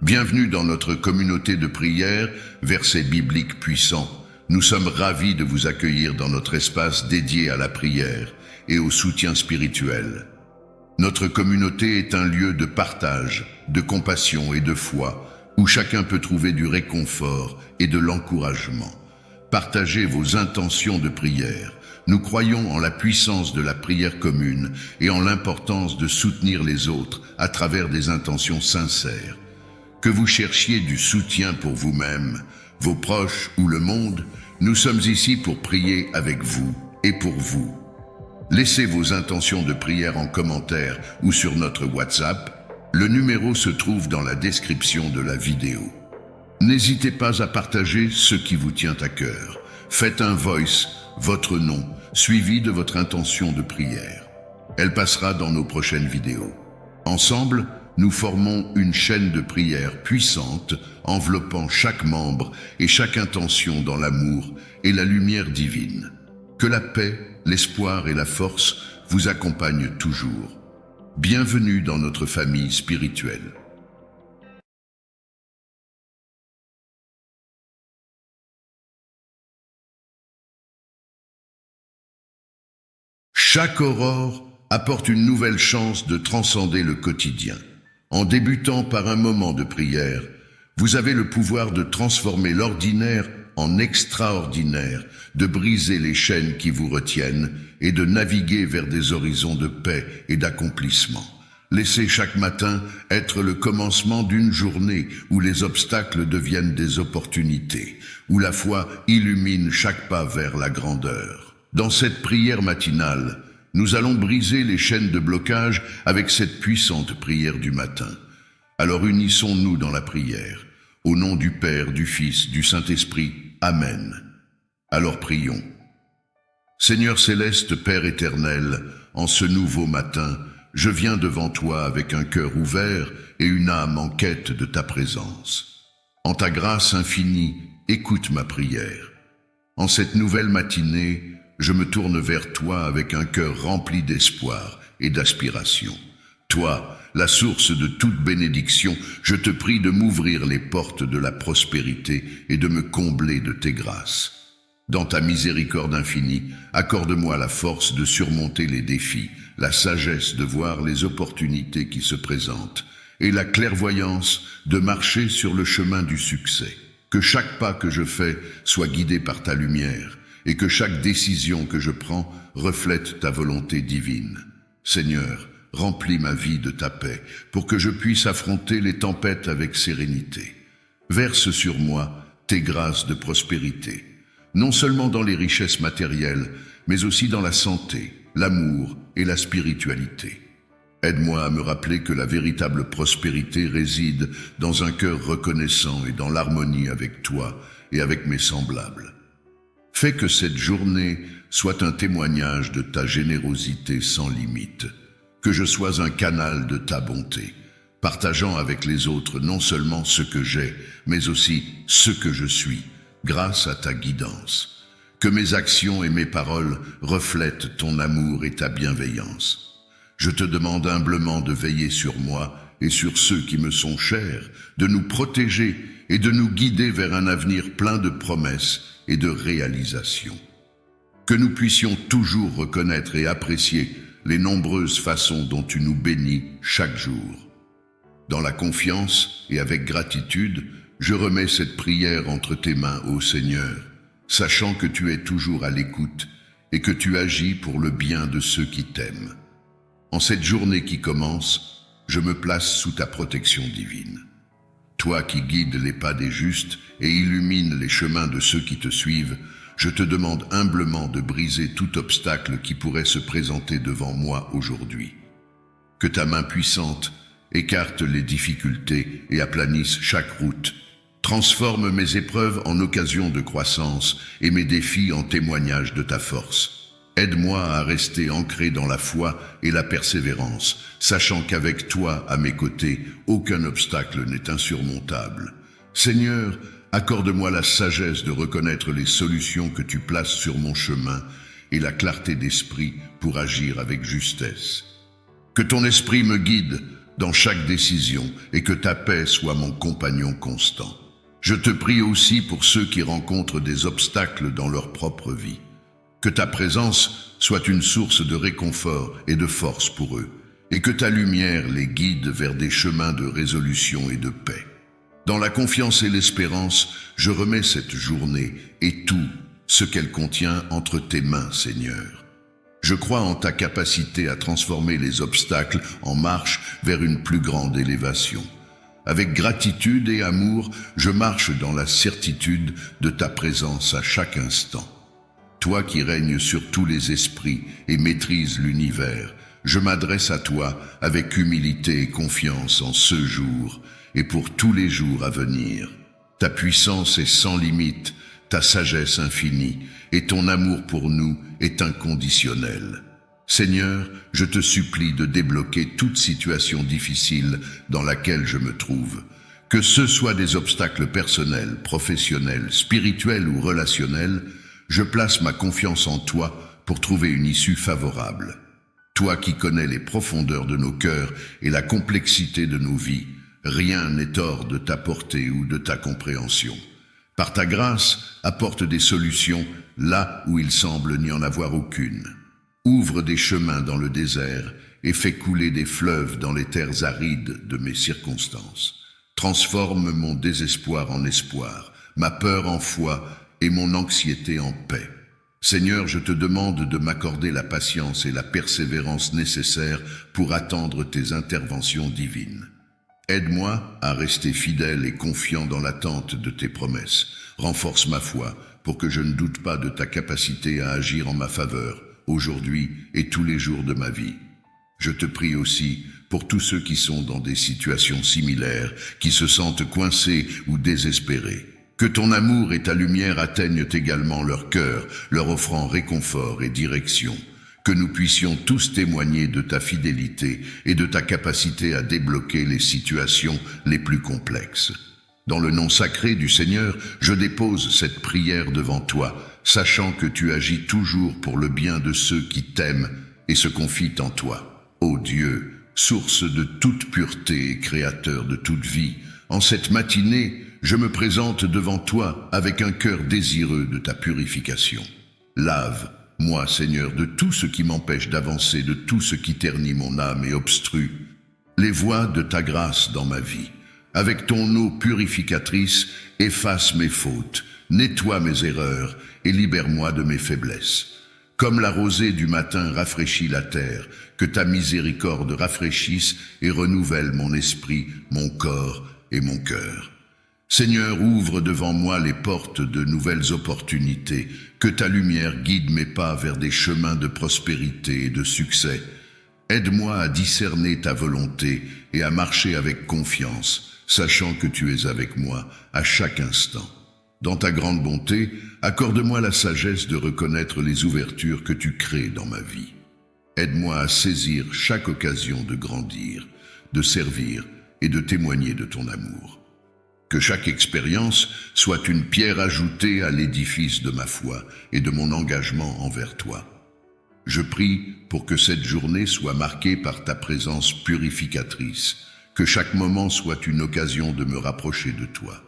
Bienvenue dans notre communauté de prière, versets bibliques puissants. Nous sommes ravis de vous accueillir dans notre espace dédié à la prière et au soutien spirituel. Notre communauté est un lieu de partage, de compassion et de foi, où chacun peut trouver du réconfort et de l'encouragement. Partagez vos intentions de prière. Nous croyons en la puissance de la prière commune et en l'importance de soutenir les autres à travers des intentions sincères. Que vous cherchiez du soutien pour vous-même, vos proches ou le monde, nous sommes ici pour prier avec vous et pour vous. Laissez vos intentions de prière en commentaire ou sur notre WhatsApp. Le numéro se trouve dans la description de la vidéo. N'hésitez pas à partager ce qui vous tient à cœur. Faites un voice, votre nom, suivi de votre intention de prière. Elle passera dans nos prochaines vidéos. Ensemble, nous formons une chaîne de prière puissante, enveloppant chaque membre et chaque intention dans l'amour et la lumière divine. Que la paix, l'espoir et la force vous accompagnent toujours. Bienvenue dans notre famille spirituelle. Chaque aurore apporte une nouvelle chance de transcender le quotidien. En débutant par un moment de prière, vous avez le pouvoir de transformer l'ordinaire en extraordinaire, de briser les chaînes qui vous retiennent et de naviguer vers des horizons de paix et d'accomplissement. Laissez chaque matin être le commencement d'une journée où les obstacles deviennent des opportunités, où la foi illumine chaque pas vers la grandeur. Dans cette prière matinale, nous allons briser les chaînes de blocage avec cette puissante prière du matin. Alors unissons-nous dans la prière. Au nom du Père, du Fils, du Saint-Esprit. Amen. Alors prions. Seigneur céleste, Père éternel, en ce nouveau matin, je viens devant toi avec un cœur ouvert et une âme en quête de ta présence. En ta grâce infinie, écoute ma prière. En cette nouvelle matinée, je me tourne vers toi avec un cœur rempli d'espoir et d'aspiration. Toi, la source de toute bénédiction, je te prie de m'ouvrir les portes de la prospérité et de me combler de tes grâces. Dans ta miséricorde infinie, accorde-moi la force de surmonter les défis, la sagesse de voir les opportunités qui se présentent et la clairvoyance de marcher sur le chemin du succès. Que chaque pas que je fais soit guidé par ta lumière et que chaque décision que je prends reflète ta volonté divine. Seigneur, remplis ma vie de ta paix pour que je puisse affronter les tempêtes avec sérénité. Verse sur moi tes grâces de prospérité, non seulement dans les richesses matérielles, mais aussi dans la santé, l'amour et la spiritualité. Aide-moi à me rappeler que la véritable prospérité réside dans un cœur reconnaissant et dans l'harmonie avec toi et avec mes semblables. Fais que cette journée soit un témoignage de ta générosité sans limite, que je sois un canal de ta bonté, partageant avec les autres non seulement ce que j'ai, mais aussi ce que je suis, grâce à ta guidance. Que mes actions et mes paroles reflètent ton amour et ta bienveillance. Je te demande humblement de veiller sur moi et sur ceux qui me sont chers, de nous protéger et de nous guider vers un avenir plein de promesses et de réalisations. Que nous puissions toujours reconnaître et apprécier les nombreuses façons dont tu nous bénis chaque jour. Dans la confiance et avec gratitude, je remets cette prière entre tes mains, ô Seigneur, sachant que tu es toujours à l'écoute et que tu agis pour le bien de ceux qui t'aiment. En cette journée qui commence, je me place sous ta protection divine. Toi qui guides les pas des justes et illumines les chemins de ceux qui te suivent, je te demande humblement de briser tout obstacle qui pourrait se présenter devant moi aujourd'hui. Que ta main puissante écarte les difficultés et aplanisse chaque route. Transforme mes épreuves en occasion de croissance et mes défis en témoignage de ta force. Aide-moi à rester ancré dans la foi et la persévérance, sachant qu'avec toi à mes côtés, aucun obstacle n'est insurmontable. Seigneur, accorde-moi la sagesse de reconnaître les solutions que tu places sur mon chemin et la clarté d'esprit pour agir avec justesse. Que ton esprit me guide dans chaque décision et que ta paix soit mon compagnon constant. Je te prie aussi pour ceux qui rencontrent des obstacles dans leur propre vie. Que ta présence soit une source de réconfort et de force pour eux, et que ta lumière les guide vers des chemins de résolution et de paix. Dans la confiance et l'espérance, je remets cette journée et tout ce qu'elle contient entre tes mains, Seigneur. Je crois en ta capacité à transformer les obstacles en marche vers une plus grande élévation. Avec gratitude et amour, je marche dans la certitude de ta présence à chaque instant. Toi qui règnes sur tous les esprits et maîtrises l'univers, je m'adresse à toi avec humilité et confiance en ce jour et pour tous les jours à venir. Ta puissance est sans limite, ta sagesse infinie et ton amour pour nous est inconditionnel. Seigneur, je te supplie de débloquer toute situation difficile dans laquelle je me trouve. Que ce soit des obstacles personnels, professionnels, spirituels ou relationnels, je place ma confiance en toi pour trouver une issue favorable. Toi qui connais les profondeurs de nos cœurs et la complexité de nos vies, rien n'est hors de ta portée ou de ta compréhension. Par ta grâce, apporte des solutions là où il semble n'y en avoir aucune. Ouvre des chemins dans le désert et fais couler des fleuves dans les terres arides de mes circonstances. Transforme mon désespoir en espoir, ma peur en foi et mon anxiété en paix. Seigneur, je te demande de m'accorder la patience et la persévérance nécessaires pour attendre tes interventions divines. Aide-moi à rester fidèle et confiant dans l'attente de tes promesses. Renforce ma foi pour que je ne doute pas de ta capacité à agir en ma faveur, aujourd'hui et tous les jours de ma vie. Je te prie aussi pour tous ceux qui sont dans des situations similaires, qui se sentent coincés ou désespérés. Que ton amour et ta lumière atteignent également leur cœur, leur offrant réconfort et direction. Que nous puissions tous témoigner de ta fidélité et de ta capacité à débloquer les situations les plus complexes. Dans le nom sacré du Seigneur, je dépose cette prière devant toi, sachant que tu agis toujours pour le bien de ceux qui t'aiment et se confient en toi. Ô Dieu, source de toute pureté et créateur de toute vie, en cette matinée, je me présente devant toi avec un cœur désireux de ta purification. Lave-moi, Seigneur, de tout ce qui m'empêche d'avancer, de tout ce qui ternit mon âme et obstrue les voies de ta grâce dans ma vie. Avec ton eau purificatrice, efface mes fautes, nettoie mes erreurs et libère-moi de mes faiblesses. Comme la rosée du matin rafraîchit la terre, que ta miséricorde rafraîchisse et renouvelle mon esprit, mon corps et mon cœur. Seigneur, ouvre devant moi les portes de nouvelles opportunités, que ta lumière guide mes pas vers des chemins de prospérité et de succès. Aide-moi à discerner ta volonté et à marcher avec confiance, sachant que tu es avec moi à chaque instant. Dans ta grande bonté, accorde-moi la sagesse de reconnaître les ouvertures que tu crées dans ma vie. Aide-moi à saisir chaque occasion de grandir, de servir et de témoigner de ton amour. Que chaque expérience soit une pierre ajoutée à l'édifice de ma foi et de mon engagement envers toi. Je prie pour que cette journée soit marquée par ta présence purificatrice, que chaque moment soit une occasion de me rapprocher de toi.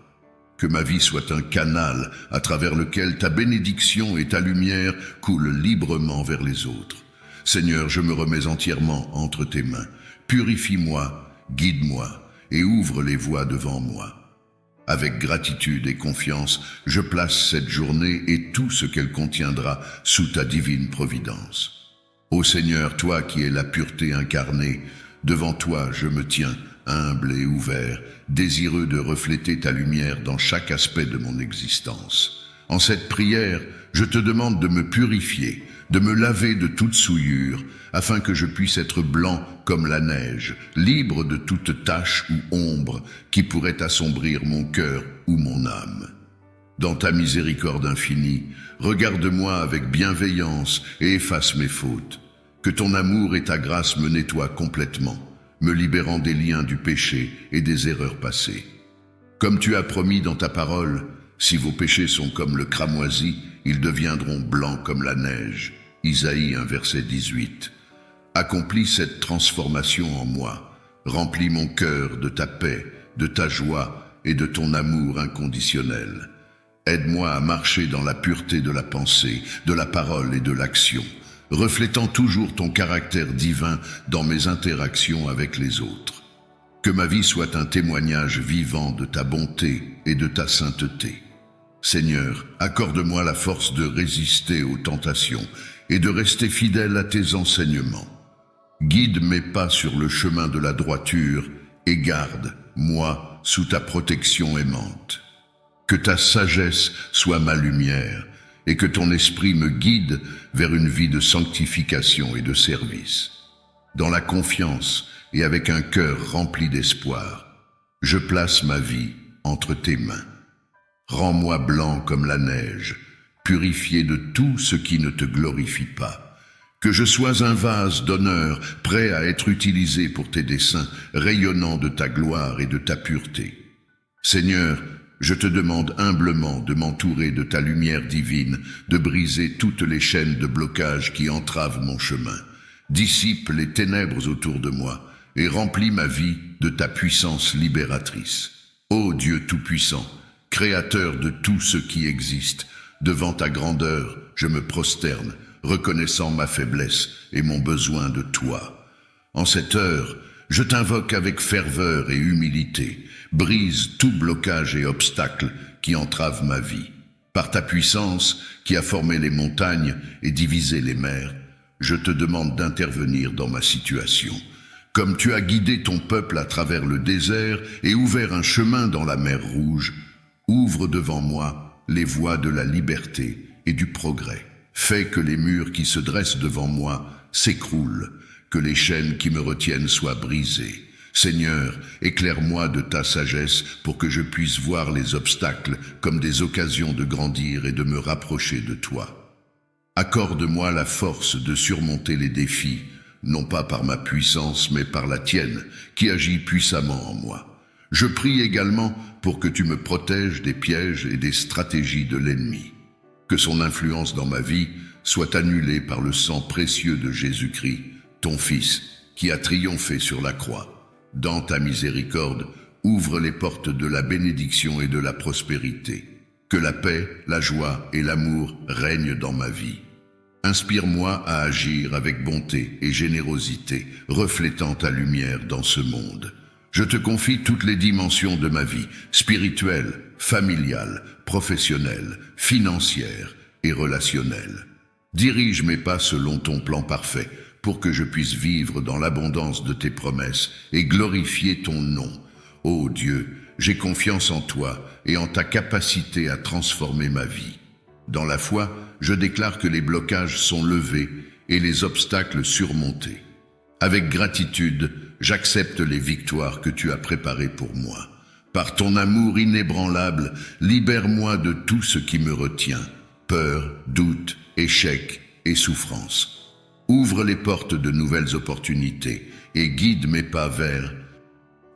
Que ma vie soit un canal à travers lequel ta bénédiction et ta lumière coulent librement vers les autres. Seigneur, je me remets entièrement entre tes mains. Purifie-moi, guide-moi et ouvre les voies devant moi. Avec gratitude et confiance, je place cette journée et tout ce qu'elle contiendra sous ta divine providence. Ô Seigneur, toi qui es la pureté incarnée, devant toi je me tiens, humble et ouvert, désireux de refléter ta lumière dans chaque aspect de mon existence. En cette prière, je te demande de me purifier, de me laver de toute souillure, afin que je puisse être blanc comme la neige, libre de toute tache ou ombre qui pourrait assombrir mon cœur ou mon âme. Dans ta miséricorde infinie, regarde-moi avec bienveillance et efface mes fautes. Que ton amour et ta grâce me nettoient complètement, me libérant des liens du péché et des erreurs passées. Comme tu as promis dans ta parole, si vos péchés sont comme le cramoisi, ils deviendront blancs comme la neige. Isaïe 1, verset 18. Accomplis cette transformation en moi, Remplis mon cœur de ta paix, de ta joie et de ton amour inconditionnel. Aide-moi à marcher dans la pureté de la pensée, de la parole et de l'action, reflétant toujours ton caractère divin dans mes interactions avec les autres. Que ma vie soit un témoignage vivant de ta bonté et de ta sainteté. Seigneur, accorde-moi la force de résister aux tentations et de rester fidèle à tes enseignements. Guide mes pas sur le chemin de la droiture et garde, moi, sous ta protection aimante. Que ta sagesse soit ma lumière et que ton esprit me guide vers une vie de sanctification et de service. Dans la confiance et avec un cœur rempli d'espoir, je place ma vie entre tes mains. Rends-moi blanc comme la neige, purifié de tout ce qui ne te glorifie pas. Que je sois un vase d'honneur, prêt à être utilisé pour tes desseins, rayonnant de ta gloire et de ta pureté. Seigneur, je te demande humblement de m'entourer de ta lumière divine, de briser toutes les chaînes de blocage qui entravent mon chemin. Dissipe les ténèbres autour de moi et remplis ma vie de ta puissance libératrice. Ô Dieu Tout-Puissant, Créateur de tout ce qui existe, devant ta grandeur, je me prosterne, reconnaissant ma faiblesse et mon besoin de toi. En cette heure, je t'invoque avec ferveur et humilité. Brise tout blocage et obstacle qui entrave ma vie. Par ta puissance qui a formé les montagnes et divisé les mers, je te demande d'intervenir dans ma situation. Comme tu as guidé ton peuple à travers le désert et ouvert un chemin dans la mer Rouge, ouvre devant moi les voies de la liberté et du progrès. Fais que les murs qui se dressent devant moi s'écroulent, que les chaînes qui me retiennent soient brisées. Seigneur, éclaire-moi de ta sagesse pour que je puisse voir les obstacles comme des occasions de grandir et de me rapprocher de toi. Accorde-moi la force de surmonter les défis, non pas par ma puissance, mais par la tienne, qui agit puissamment en moi. Je prie également pour que tu me protèges des pièges et des stratégies de l'ennemi. Que son influence dans ma vie soit annulée par le sang précieux de Jésus-Christ, ton Fils, qui a triomphé sur la croix. Dans ta miséricorde, ouvre les portes de la bénédiction et de la prospérité. Que la paix, la joie et l'amour règnent dans ma vie. Inspire-moi à agir avec bonté et générosité, reflétant ta lumière dans ce monde. Je te confie toutes les dimensions de ma vie, spirituelle, familiale, professionnelle, financière et relationnelle. Dirige mes pas selon ton plan parfait, pour que je puisse vivre dans l'abondance de tes promesses et glorifier ton nom. Ô Dieu, j'ai confiance en toi et en ta capacité à transformer ma vie. Dans la foi, je déclare que les blocages sont levés et les obstacles surmontés. Avec gratitude, j'accepte les victoires que tu as préparées pour moi. Par ton amour inébranlable, libère-moi de tout ce qui me retient, peur, doute, échec et souffrance. Ouvre les portes de nouvelles opportunités et guide mes pas vers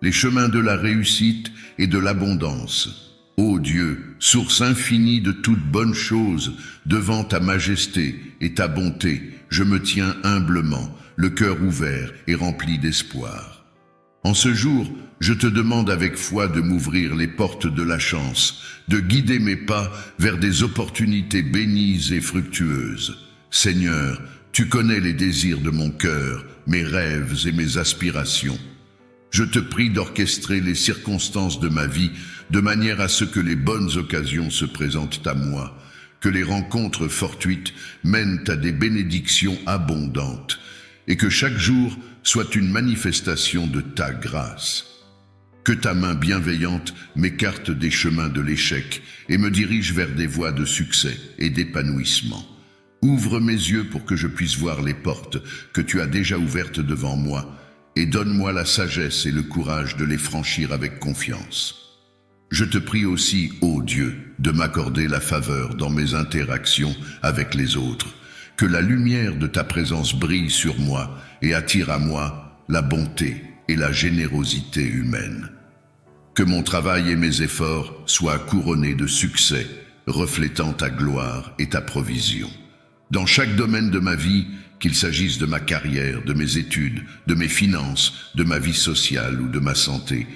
les chemins de la réussite et de l'abondance. Ô Dieu, source infinie de toutes bonnes choses, devant ta majesté et ta bonté, je me tiens humblement, le cœur ouvert et rempli d'espoir. En ce jour, je te demande avec foi de m'ouvrir les portes de la chance, de guider mes pas vers des opportunités bénies et fructueuses. Seigneur, tu connais les désirs de mon cœur, mes rêves et mes aspirations. Je te prie d'orchestrer les circonstances de ma vie de manière à ce que les bonnes occasions se présentent à moi, que les rencontres fortuites mènent à des bénédictions abondantes et que chaque jour soit une manifestation de ta grâce. Que ta main bienveillante m'écarte des chemins de l'échec et me dirige vers des voies de succès et d'épanouissement. Ouvre mes yeux pour que je puisse voir les portes que tu as déjà ouvertes devant moi et donne-moi la sagesse et le courage de les franchir avec confiance. Je te prie aussi, ô Dieu, de m'accorder la faveur dans mes interactions avec les autres, que la lumière de ta présence brille sur moi et attire à moi la bonté et la générosité humaine. Que mon travail et mes efforts soient couronnés de succès, reflétant ta gloire et ta provision. Dans chaque domaine de ma vie, qu'il s'agisse de ma carrière, de mes études, de mes finances, de ma vie sociale ou de ma santé.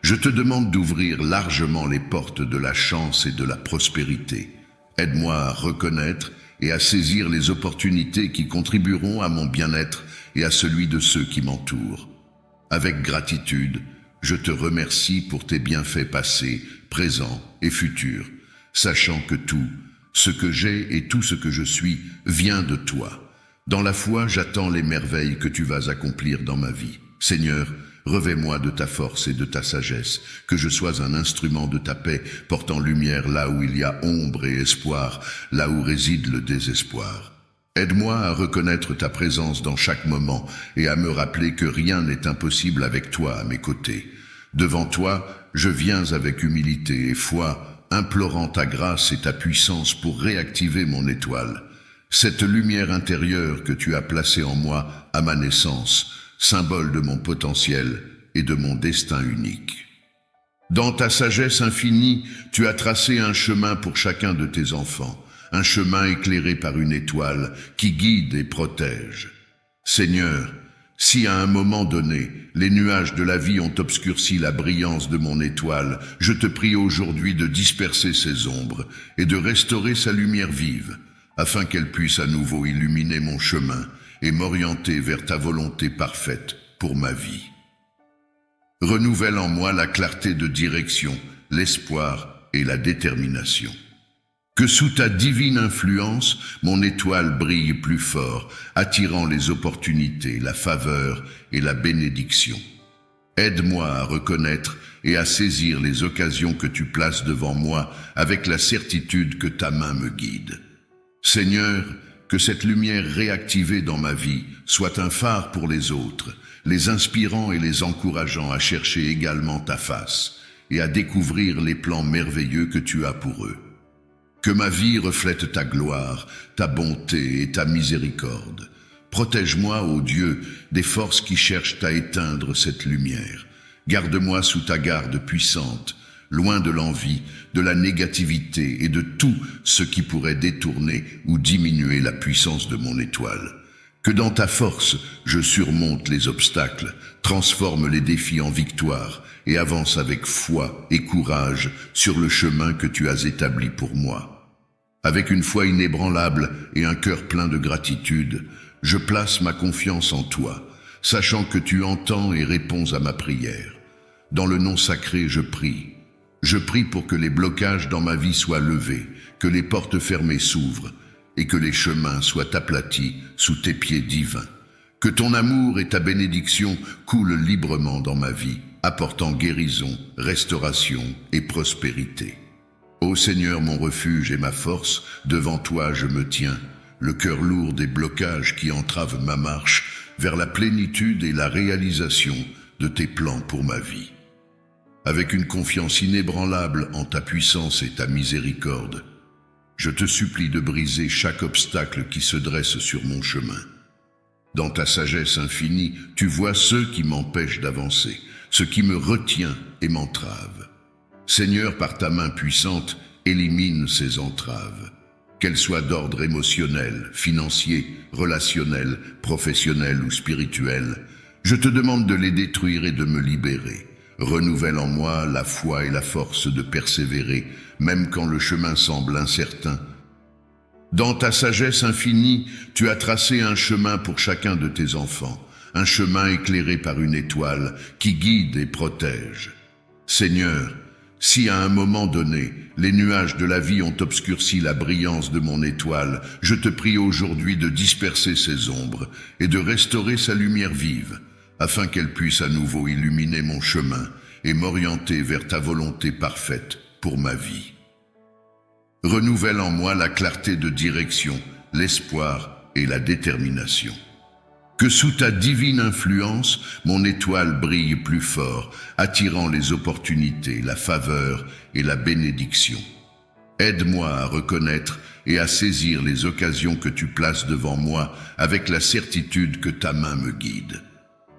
Je te demande d'ouvrir largement les portes de la chance et de la prospérité. Aide-moi à reconnaître et à saisir les opportunités qui contribueront à mon bien-être et à celui de ceux qui m'entourent. Avec gratitude, je te remercie pour tes bienfaits passés, présents et futurs, sachant que tout ce que j'ai et tout ce que je suis vient de toi. Dans la foi, j'attends les merveilles que tu vas accomplir dans ma vie. Seigneur, revêt-moi de ta force et de ta sagesse, que je sois un instrument de ta paix, portant lumière là où il y a ombre et espoir, là où réside le désespoir. Aide-moi à reconnaître ta présence dans chaque moment et à me rappeler que rien n'est impossible avec toi à mes côtés. Devant toi, je viens avec humilité et foi, implorant ta grâce et ta puissance pour réactiver mon étoile. Cette lumière intérieure que tu as placée en moi à ma naissance, symbole de mon potentiel et de mon destin unique. Dans ta sagesse infinie, tu as tracé un chemin pour chacun de tes enfants, un chemin éclairé par une étoile qui guide et protège. Seigneur, si à un moment donné, les nuages de la vie ont obscurci la brillance de mon étoile, je te prie aujourd'hui de disperser ces ombres et de restaurer sa lumière vive, afin qu'elle puisse à nouveau illuminer mon chemin et m'orienter vers ta volonté parfaite pour ma vie. Renouvelle en moi la clarté de direction, l'espoir et la détermination. Que sous ta divine influence, mon étoile brille plus fort, attirant les opportunités, la faveur et la bénédiction. Aide-moi à reconnaître et à saisir les occasions que tu places devant moi avec la certitude que ta main me guide. Seigneur, que cette lumière réactivée dans ma vie soit un phare pour les autres, les inspirant et les encourageant à chercher également ta face et à découvrir les plans merveilleux que tu as pour eux. Que ma vie reflète ta gloire, ta bonté et ta miséricorde. Protège-moi, ô Dieu, des forces qui cherchent à éteindre cette lumière. Garde-moi sous ta garde puissante, loin de l'envie, de la négativité et de tout ce qui pourrait détourner ou diminuer la puissance de mon étoile. Que dans ta force, je surmonte les obstacles, transforme les défis en victoire et avance avec foi et courage sur le chemin que tu as établi pour moi. Avec une foi inébranlable et un cœur plein de gratitude, je place ma confiance en toi, sachant que tu entends et réponds à ma prière. Dans le nom sacré, je prie. Je prie pour que les blocages dans ma vie soient levés, que les portes fermées s'ouvrent et que les chemins soient aplatis sous tes pieds divins. Que ton amour et ta bénédiction coulent librement dans ma vie, apportant guérison, restauration et prospérité. Ô Seigneur, mon refuge et ma force, devant toi je me tiens, le cœur lourd des blocages qui entravent ma marche vers la plénitude et la réalisation de tes plans pour ma vie. Avec une confiance inébranlable en ta puissance et ta miséricorde, je te supplie de briser chaque obstacle qui se dresse sur mon chemin. Dans ta sagesse infinie, tu vois ceux qui m'empêchent d'avancer, ce qui me retient et m'entrave. Seigneur, par ta main puissante, élimine ces entraves, qu'elles soient d'ordre émotionnel, financier, relationnel, professionnel ou spirituel. Je te demande de les détruire et de me libérer. Renouvelle en moi la foi et la force de persévérer, même quand le chemin semble incertain. Dans ta sagesse infinie, tu as tracé un chemin pour chacun de tes enfants, un chemin éclairé par une étoile qui guide et protège. Seigneur, si à un moment donné, les nuages de la vie ont obscurci la brillance de mon étoile, je te prie aujourd'hui de disperser ces ombres et de restaurer sa lumière vive, afin qu'elle puisse à nouveau illuminer mon chemin et m'orienter vers ta volonté parfaite pour ma vie. Renouvelle en moi la clarté de direction, l'espoir et la détermination. Que sous ta divine influence, mon étoile brille plus fort, attirant les opportunités, la faveur et la bénédiction. Aide-moi à reconnaître et à saisir les occasions que tu places devant moi avec la certitude que ta main me guide.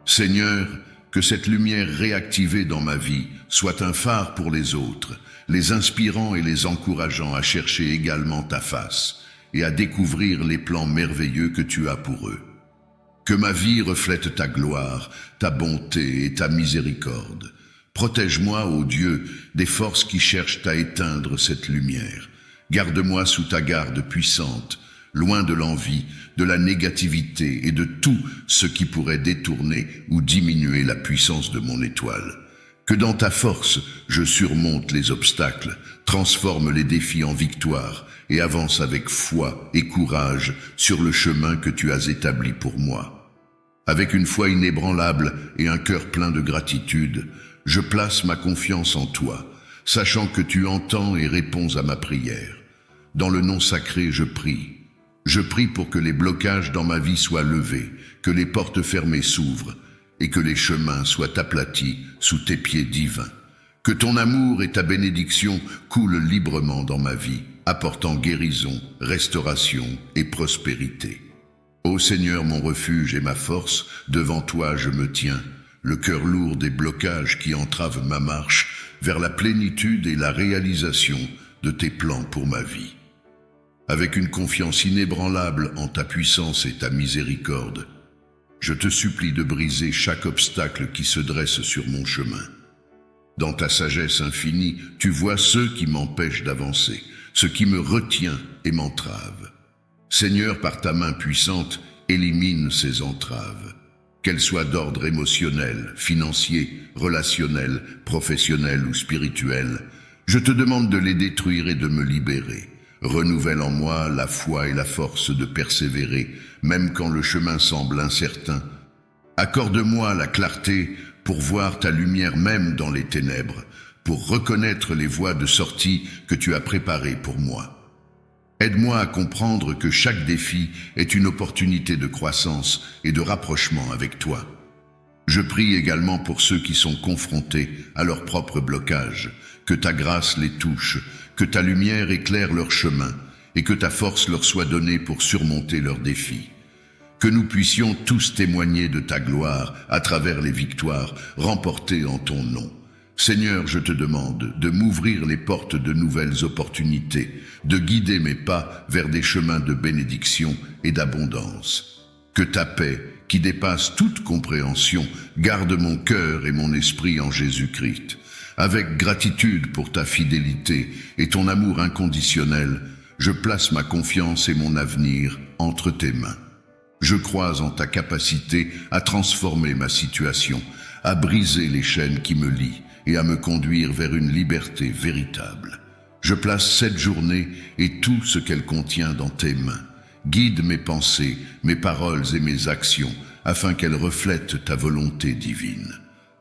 Seigneur, que cette lumière réactivée dans ma vie soit un phare pour les autres, les inspirant et les encourageant à chercher également ta face et à découvrir les plans merveilleux que tu as pour eux. Que ma vie reflète ta gloire, ta bonté et ta miséricorde. Protège-moi, ô Dieu, des forces qui cherchent à éteindre cette lumière. Garde-moi sous ta garde puissante, loin de l'envie, de la négativité et de tout ce qui pourrait détourner ou diminuer la puissance de mon étoile. Que dans ta force, je surmonte les obstacles, transforme les défis en victoire et avance avec foi et courage sur le chemin que tu as établi pour moi. Avec une foi inébranlable et un cœur plein de gratitude, je place ma confiance en toi, sachant que tu entends et réponds à ma prière. Dans le nom sacré, je prie. Je prie pour que les blocages dans ma vie soient levés, que les portes fermées s'ouvrent et que les chemins soient aplatis sous tes pieds divins. Que ton amour et ta bénédiction coulent librement dans ma vie, apportant guérison, restauration et prospérité. Ô Seigneur, mon refuge et ma force, devant toi je me tiens, le cœur lourd des blocages qui entravent ma marche vers la plénitude et la réalisation de tes plans pour ma vie. Avec une confiance inébranlable en ta puissance et ta miséricorde, je te supplie de briser chaque obstacle qui se dresse sur mon chemin. Dans ta sagesse infinie, tu vois ceux qui m'empêchent d'avancer, ce qui me retient et m'entrave. Seigneur, par ta main puissante, élimine ces entraves, qu'elles soient d'ordre émotionnel, financier, relationnel, professionnel ou spirituel. Je te demande de les détruire et de me libérer. Renouvelle en moi la foi et la force de persévérer, même quand le chemin semble incertain. Accorde-moi la clarté pour voir ta lumière même dans les ténèbres, pour reconnaître les voies de sortie que tu as préparées pour moi. Aide-moi à comprendre que chaque défi est une opportunité de croissance et de rapprochement avec toi. Je prie également pour ceux qui sont confrontés à leurs propres blocages, que ta grâce les touche, que ta lumière éclaire leur chemin et que ta force leur soit donnée pour surmonter leurs défis. Que nous puissions tous témoigner de ta gloire à travers les victoires remportées en ton nom. Seigneur, je te demande de m'ouvrir les portes de nouvelles opportunités, de guider mes pas vers des chemins de bénédiction et d'abondance. Que ta paix, qui dépasse toute compréhension, garde mon cœur et mon esprit en Jésus-Christ. Avec gratitude pour ta fidélité et ton amour inconditionnel, je place ma confiance et mon avenir entre tes mains. Je crois en ta capacité à transformer ma situation, à briser les chaînes qui me lient et à me conduire vers une liberté véritable. Je place cette journée et tout ce qu'elle contient dans tes mains. Guide mes pensées, mes paroles et mes actions, afin qu'elles reflètent ta volonté divine.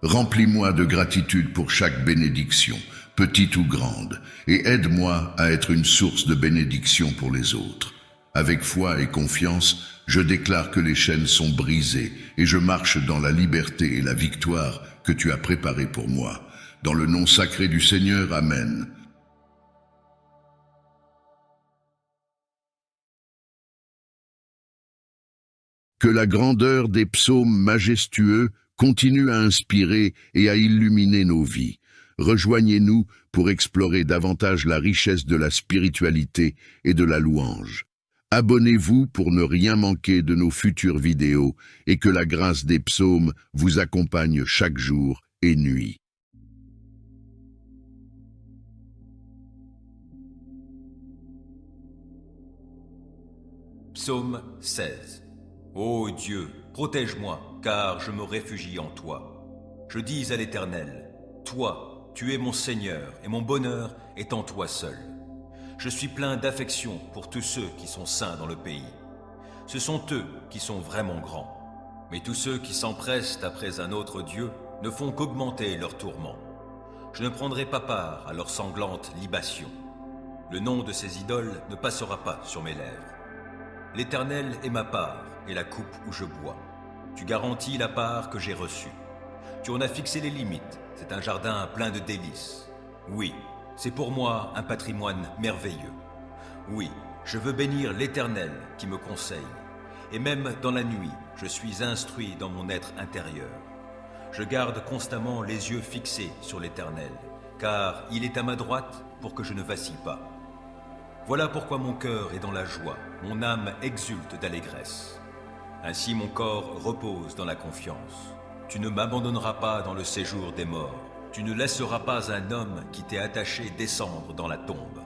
Remplis-moi de gratitude pour chaque bénédiction, petite ou grande, et aide-moi à être une source de bénédiction pour les autres. Avec foi et confiance, je déclare que les chaînes sont brisées et je marche dans la liberté et la victoire que tu as préparée pour moi. Dans le nom sacré du Seigneur, Amen. Que la grandeur des psaumes majestueux continue à inspirer et à illuminer nos vies. Rejoignez-nous pour explorer davantage la richesse de la spiritualité et de la louange. Abonnez-vous pour ne rien manquer de nos futures vidéos et que la grâce des psaumes vous accompagne chaque jour et nuit. Psaume 16. Ô Dieu, protège-moi, car je me réfugie en toi. Je dis à l'Éternel, toi, tu es mon Seigneur, et mon bonheur est en toi seul. Je suis plein d'affection pour tous ceux qui sont saints dans le pays. Ce sont eux qui sont vraiment grands. Mais tous ceux qui s'empressent après un autre Dieu ne font qu'augmenter leurs tourments. Je ne prendrai pas part à leurs sanglantes libations. Le nom de ces idoles ne passera pas sur mes lèvres. L'Éternel est ma part et la coupe où je bois. Tu garantis la part que j'ai reçue. Tu en as fixé les limites, c'est un jardin plein de délices. Oui, c'est pour moi un patrimoine merveilleux. Oui, je veux bénir l'Éternel qui me conseille. Et même dans la nuit, je suis instruit dans mon être intérieur. Je garde constamment les yeux fixés sur l'Éternel, car il est à ma droite pour que je ne vacille pas. Voilà pourquoi mon cœur est dans la joie, mon âme exulte d'allégresse. Ainsi mon corps repose dans la confiance. Tu ne m'abandonneras pas dans le séjour des morts. Tu ne laisseras pas un homme qui t'est attaché descendre dans la tombe.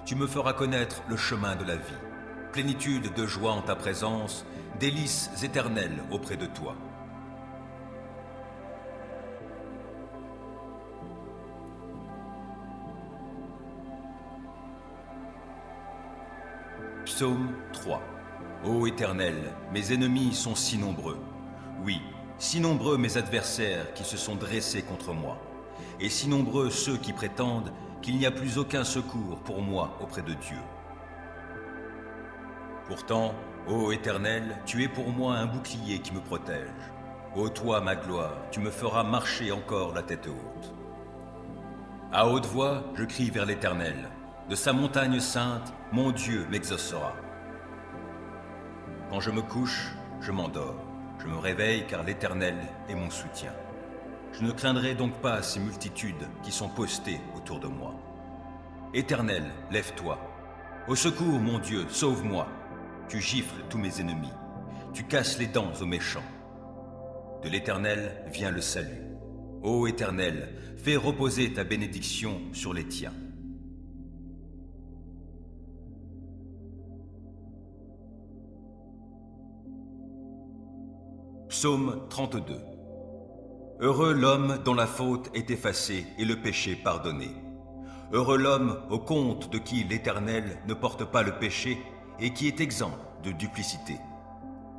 Tu me feras connaître le chemin de la vie. Plénitude de joie en ta présence, délices éternelles auprès de toi. Psaume 3. Ô Éternel, mes ennemis sont si nombreux. Oui, si nombreux mes adversaires qui se sont dressés contre moi. Et si nombreux ceux qui prétendent qu'il n'y a plus aucun secours pour moi auprès de Dieu. Pourtant, ô Éternel, tu es pour moi un bouclier qui me protège. Ô toi, ma gloire, tu me feras marcher encore la tête haute. À haute voix, je crie vers l'Éternel. De sa montagne sainte, mon Dieu m'exaucera. Quand je me couche, je m'endors. Je me réveille car l'Éternel est mon soutien. Je ne craindrai donc pas ces multitudes qui sont postées autour de moi. Éternel, lève-toi. Au secours, mon Dieu, sauve-moi. Tu gifles tous mes ennemis. Tu casses les dents aux méchants. De l'Éternel vient le salut. Ô Éternel, fais reposer ta bénédiction sur les tiens. Psaume 32. Heureux l'homme dont la faute est effacée et le péché pardonné. Heureux l'homme au compte de qui l'Éternel ne porte pas le péché et qui est exempt de duplicité.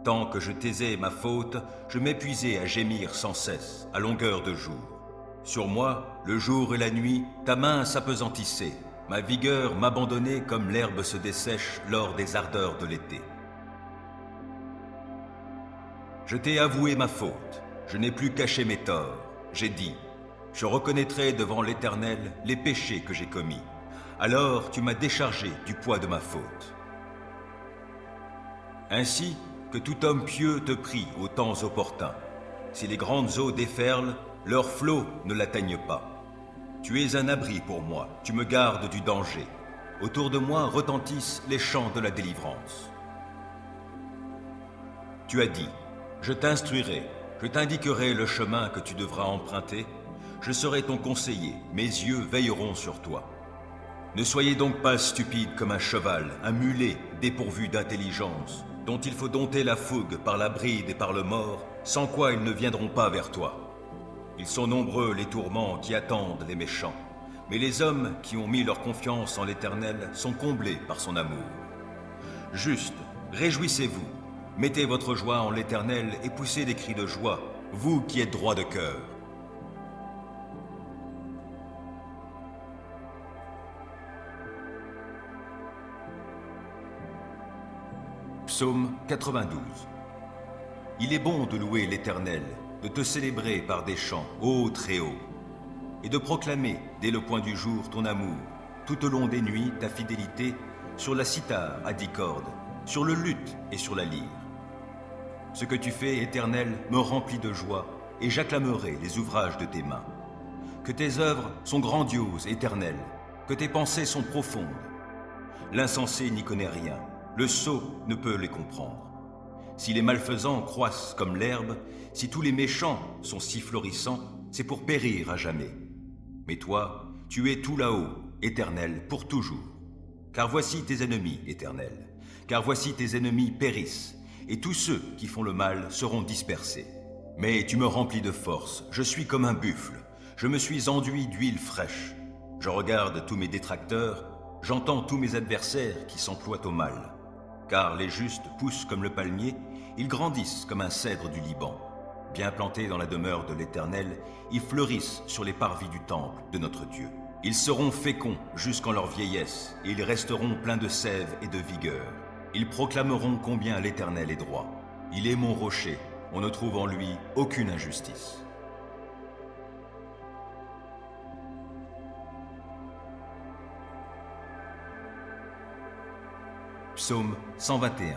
Tant que je taisais ma faute, je m'épuisais à gémir sans cesse, à longueur de jour. Sur moi, le jour et la nuit, ta main s'apesantissait. Ma vigueur m'abandonnait comme l'herbe se dessèche lors des ardeurs de l'été. Je t'ai avoué ma faute, je n'ai plus caché mes torts. J'ai dit, je reconnaîtrai devant l'Éternel les péchés que j'ai commis. Alors tu m'as déchargé du poids de ma faute. Ainsi que tout homme pieux te prie aux temps opportuns. Si les grandes eaux déferlent, leurs flots ne l'atteignent pas. Tu es un abri pour moi, tu me gardes du danger. Autour de moi retentissent les chants de la délivrance. Tu as dit, je t'instruirai, je t'indiquerai le chemin que tu devras emprunter. Je serai ton conseiller, mes yeux veilleront sur toi. Ne soyez donc pas stupide comme un cheval, un mulet dépourvu d'intelligence, dont il faut dompter la fougue par la bride et par le mors, sans quoi ils ne viendront pas vers toi. Ils sont nombreux les tourments qui attendent les méchants, mais les hommes qui ont mis leur confiance en l'Éternel sont comblés par son amour. Juste, réjouissez-vous, mettez votre joie en l'Éternel et poussez des cris de joie, vous qui êtes droits de cœur. Psaume 92. Il est bon de louer l'Éternel, de te célébrer par des chants, ô Très-Haut, et de proclamer dès le point du jour ton amour, tout au long des nuits ta fidélité, sur la cithare à 10 cordes, sur le luth et sur la lyre. Ce que tu fais, Éternel, me remplit de joie, et j'acclamerai les ouvrages de tes mains. Que tes œuvres sont grandioses, Éternel, que tes pensées sont profondes. L'insensé n'y connaît rien, le sot ne peut les comprendre. Si les malfaisants croissent comme l'herbe, si tous les méchants sont si florissants, c'est pour périr à jamais. Mais toi, tu es tout là-haut, Éternel, pour toujours. Car voici tes ennemis, Éternel, car voici tes ennemis périssent, et tous ceux qui font le mal seront dispersés. Mais tu me remplis de force, je suis comme un buffle, je me suis enduit d'huile fraîche. Je regarde tous mes détracteurs, j'entends tous mes adversaires qui s'emploient au mal. Car les justes poussent comme le palmier, ils grandissent comme un cèdre du Liban. Bien plantés dans la demeure de l'Éternel, ils fleurissent sur les parvis du temple de notre Dieu. Ils seront féconds jusqu'en leur vieillesse, et ils resteront pleins de sève et de vigueur. Ils proclameront combien l'Éternel est droit. Il est mon rocher, on ne trouve en lui aucune injustice. Psaume 121.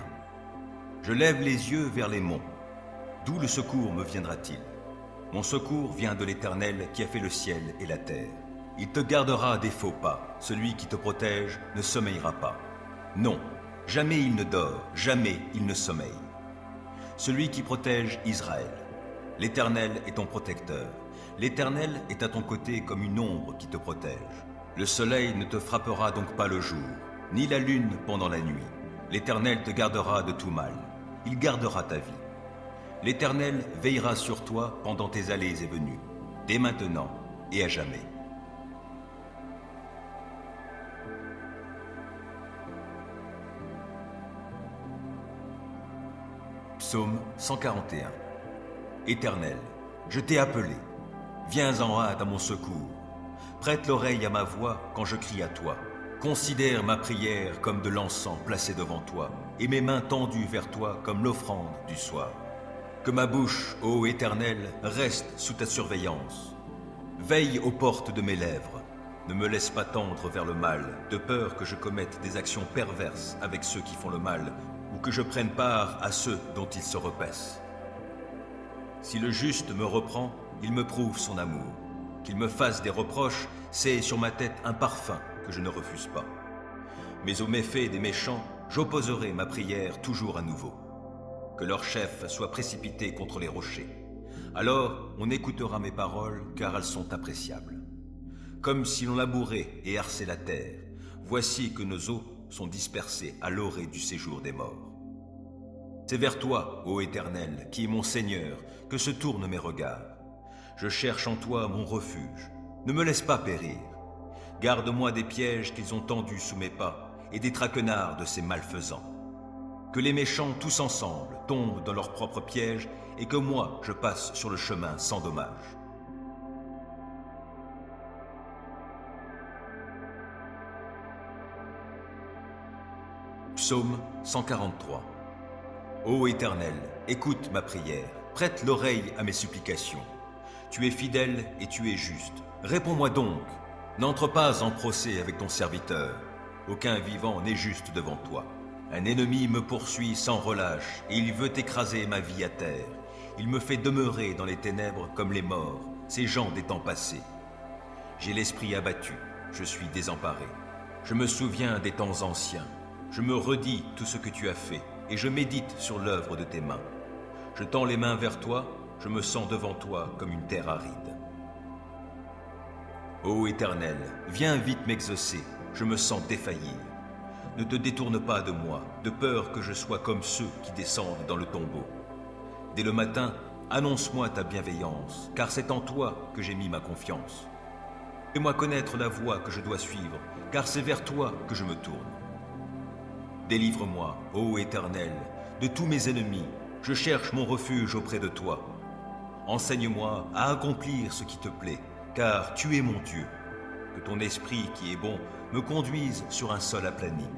Je lève les yeux vers les monts. D'où le secours me viendra-t-il? Mon secours vient de l'Éternel qui a fait le ciel et la terre. Il te gardera des faux pas. Celui qui te protège ne sommeillera pas. Non, jamais il ne dort, jamais il ne sommeille. celui qui protège Israël. L'Éternel est ton protecteur. L'Éternel est à ton côté comme une ombre qui te protège. Le soleil ne te frappera donc pas le jour, ni la lune pendant la nuit. L'Éternel te gardera de tout mal. Il gardera ta vie. L'Éternel veillera sur toi pendant tes allées et venues, dès maintenant et à jamais. Psaume 141. Éternel, je t'ai appelé. Viens en hâte à mon secours. Prête l'oreille à ma voix quand je crie à toi. Considère ma prière comme de l'encens placé devant toi, et mes mains tendues vers toi comme l'offrande du soir. Que ma bouche, ô Éternel, reste sous ta surveillance. Veille aux portes de mes lèvres. Ne me laisse pas tendre vers le mal, de peur que je commette des actions perverses avec ceux qui font le mal, ou que je prenne part à ceux dont ils se repaissent. Si le juste me reprend, il me prouve son amour. Qu'il me fasse des reproches, c'est sur ma tête un parfum que je ne refuse pas. Mais aux méfaits des méchants, j'opposerai ma prière toujours à nouveau. Que leur chef soit précipité contre les rochers. Alors on écoutera mes paroles, car elles sont appréciables. Comme si l'on labourait et harçait la terre, voici que nos os sont dispersés à l'orée du séjour des morts. C'est vers toi, ô Éternel, qui est mon Seigneur, que se tournent mes regards. Je cherche en toi mon refuge. Ne me laisse pas périr. Garde-moi des pièges qu'ils ont tendus sous mes pas et des traquenards de ces malfaisants. Que les méchants tous ensemble tombent dans leurs propres pièges et que moi je passe sur le chemin sans dommage. Psaume 143. Ô Éternel, écoute ma prière, prête l'oreille à mes supplications. Tu es fidèle et tu es juste. Réponds-moi donc. N'entre pas en procès avec ton serviteur. Aucun vivant n'est juste devant toi. Un ennemi me poursuit sans relâche et il veut écraser ma vie à terre. Il me fait demeurer dans les ténèbres comme les morts, ces gens des temps passés. J'ai l'esprit abattu, je suis désemparé. Je me souviens des temps anciens. Je me redis tout ce que tu as fait et je médite sur l'œuvre de tes mains. Je tends les mains vers toi, je me sens devant toi comme une terre aride. Ô Éternel, viens vite m'exaucer, je me sens défaillir. Ne te détourne pas de moi, de peur que je sois comme ceux qui descendent dans le tombeau. Dès le matin, annonce-moi ta bienveillance, car c'est en toi que j'ai mis ma confiance. Fais-moi connaître la voie que je dois suivre, car c'est vers toi que je me tourne. Délivre-moi, ô Éternel, de tous mes ennemis, je cherche mon refuge auprès de toi. Enseigne-moi à accomplir ce qui te plaît, car tu es mon Dieu. Que ton esprit qui est bon me conduise sur un sol aplani.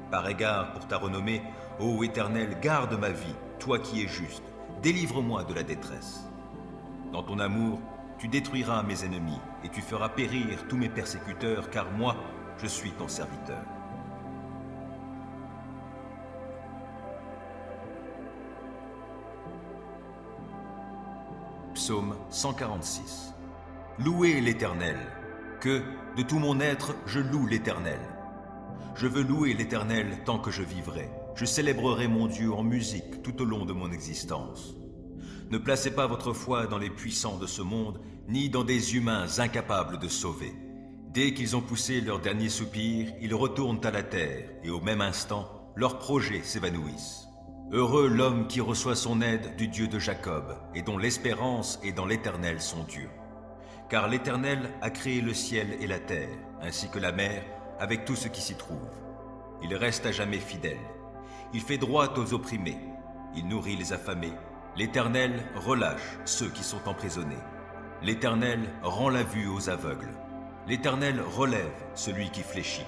Par égard pour ta renommée, ô Éternel, garde ma vie, toi qui es juste, délivre-moi de la détresse. Dans ton amour, tu détruiras mes ennemis et tu feras périr tous mes persécuteurs, car moi, je suis ton serviteur. Psaume 146. Louez l'Éternel, que, de tout mon être, je loue l'Éternel. Je veux louer l'Éternel tant que je vivrai. Je célébrerai mon Dieu en musique tout au long de mon existence. Ne placez pas votre foi dans les puissants de ce monde, ni dans des humains incapables de sauver. Dès qu'ils ont poussé leur dernier soupir, ils retournent à la terre, et au même instant, leurs projets s'évanouissent. Heureux l'homme qui reçoit son aide du Dieu de Jacob, et dont l'espérance est dans l'Éternel son Dieu. Car l'Éternel a créé le ciel et la terre, ainsi que la mer, avec tout ce qui s'y trouve. Il reste à jamais fidèle. Il fait droit aux opprimés. Il nourrit les affamés. L'Éternel relâche ceux qui sont emprisonnés. L'Éternel rend la vue aux aveugles. L'Éternel relève celui qui fléchit.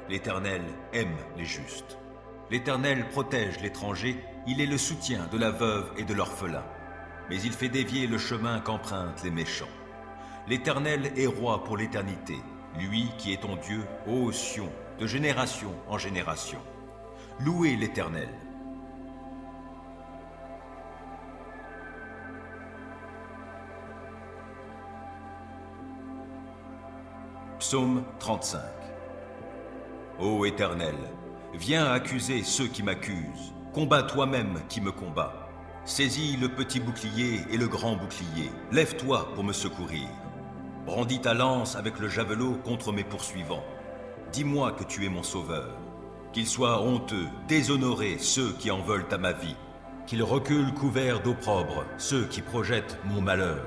L'Éternel aime les justes. L'Éternel protège l'étranger, il est le soutien de la veuve et de l'orphelin. Mais il fait dévier le chemin qu'empruntent les méchants. L'Éternel est roi pour l'éternité, lui qui est ton Dieu, ô Sion, de génération en génération. Louez l'Éternel. Psaume 35. Ô Éternel, viens accuser ceux qui m'accusent, combat toi-même qui me combat. Saisis le petit bouclier et le grand bouclier. Lève-toi pour me secourir. Brandis ta lance avec le javelot contre mes poursuivants. Dis-moi que tu es mon sauveur. Qu'ils soient honteux, déshonorés ceux qui en veulent à ma vie. Qu'ils reculent couverts d'opprobre ceux qui projettent mon malheur.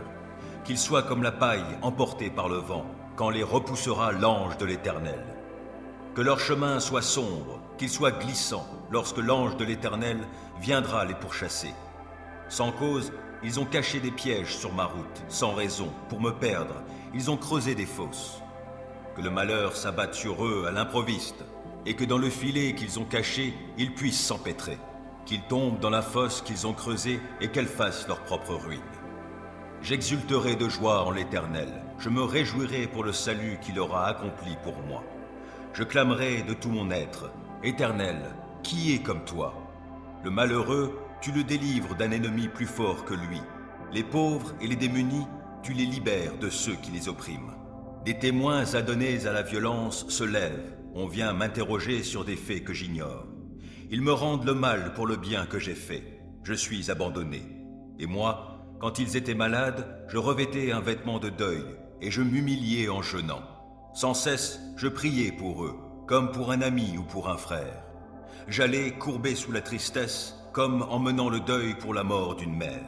Qu'ils soient comme la paille emportée par le vent quand les repoussera l'ange de l'Éternel. Que leur chemin soit sombre, qu'il soit glissant lorsque l'ange de l'Éternel viendra les pourchasser. Sans cause, ils ont caché des pièges sur ma route, sans raison, pour me perdre, ils ont creusé des fosses. Que le malheur s'abatte sur eux à l'improviste, et que dans le filet qu'ils ont caché, ils puissent s'empêtrer. Qu'ils tombent dans la fosse qu'ils ont creusée et qu'elle fasse leur propre ruine. J'exulterai de joie en l'Éternel, je me réjouirai pour le salut qu'il aura accompli pour moi. Je clamerai de tout mon être, Éternel, qui est comme toi? Le malheureux, tu le délivres d'un ennemi plus fort que lui. Les pauvres et les démunis, tu les libères de ceux qui les oppriment. Des témoins adonnés à la violence se lèvent, on vient m'interroger sur des faits que j'ignore. Ils me rendent le mal pour le bien que j'ai fait. Je suis abandonné. Et moi, quand ils étaient malades, je revêtais un vêtement de deuil et je m'humiliais en jeûnant. Sans cesse, je priais pour eux, comme pour un ami ou pour un frère. J'allais courbé sous la tristesse, comme en menant le deuil pour la mort d'une mère.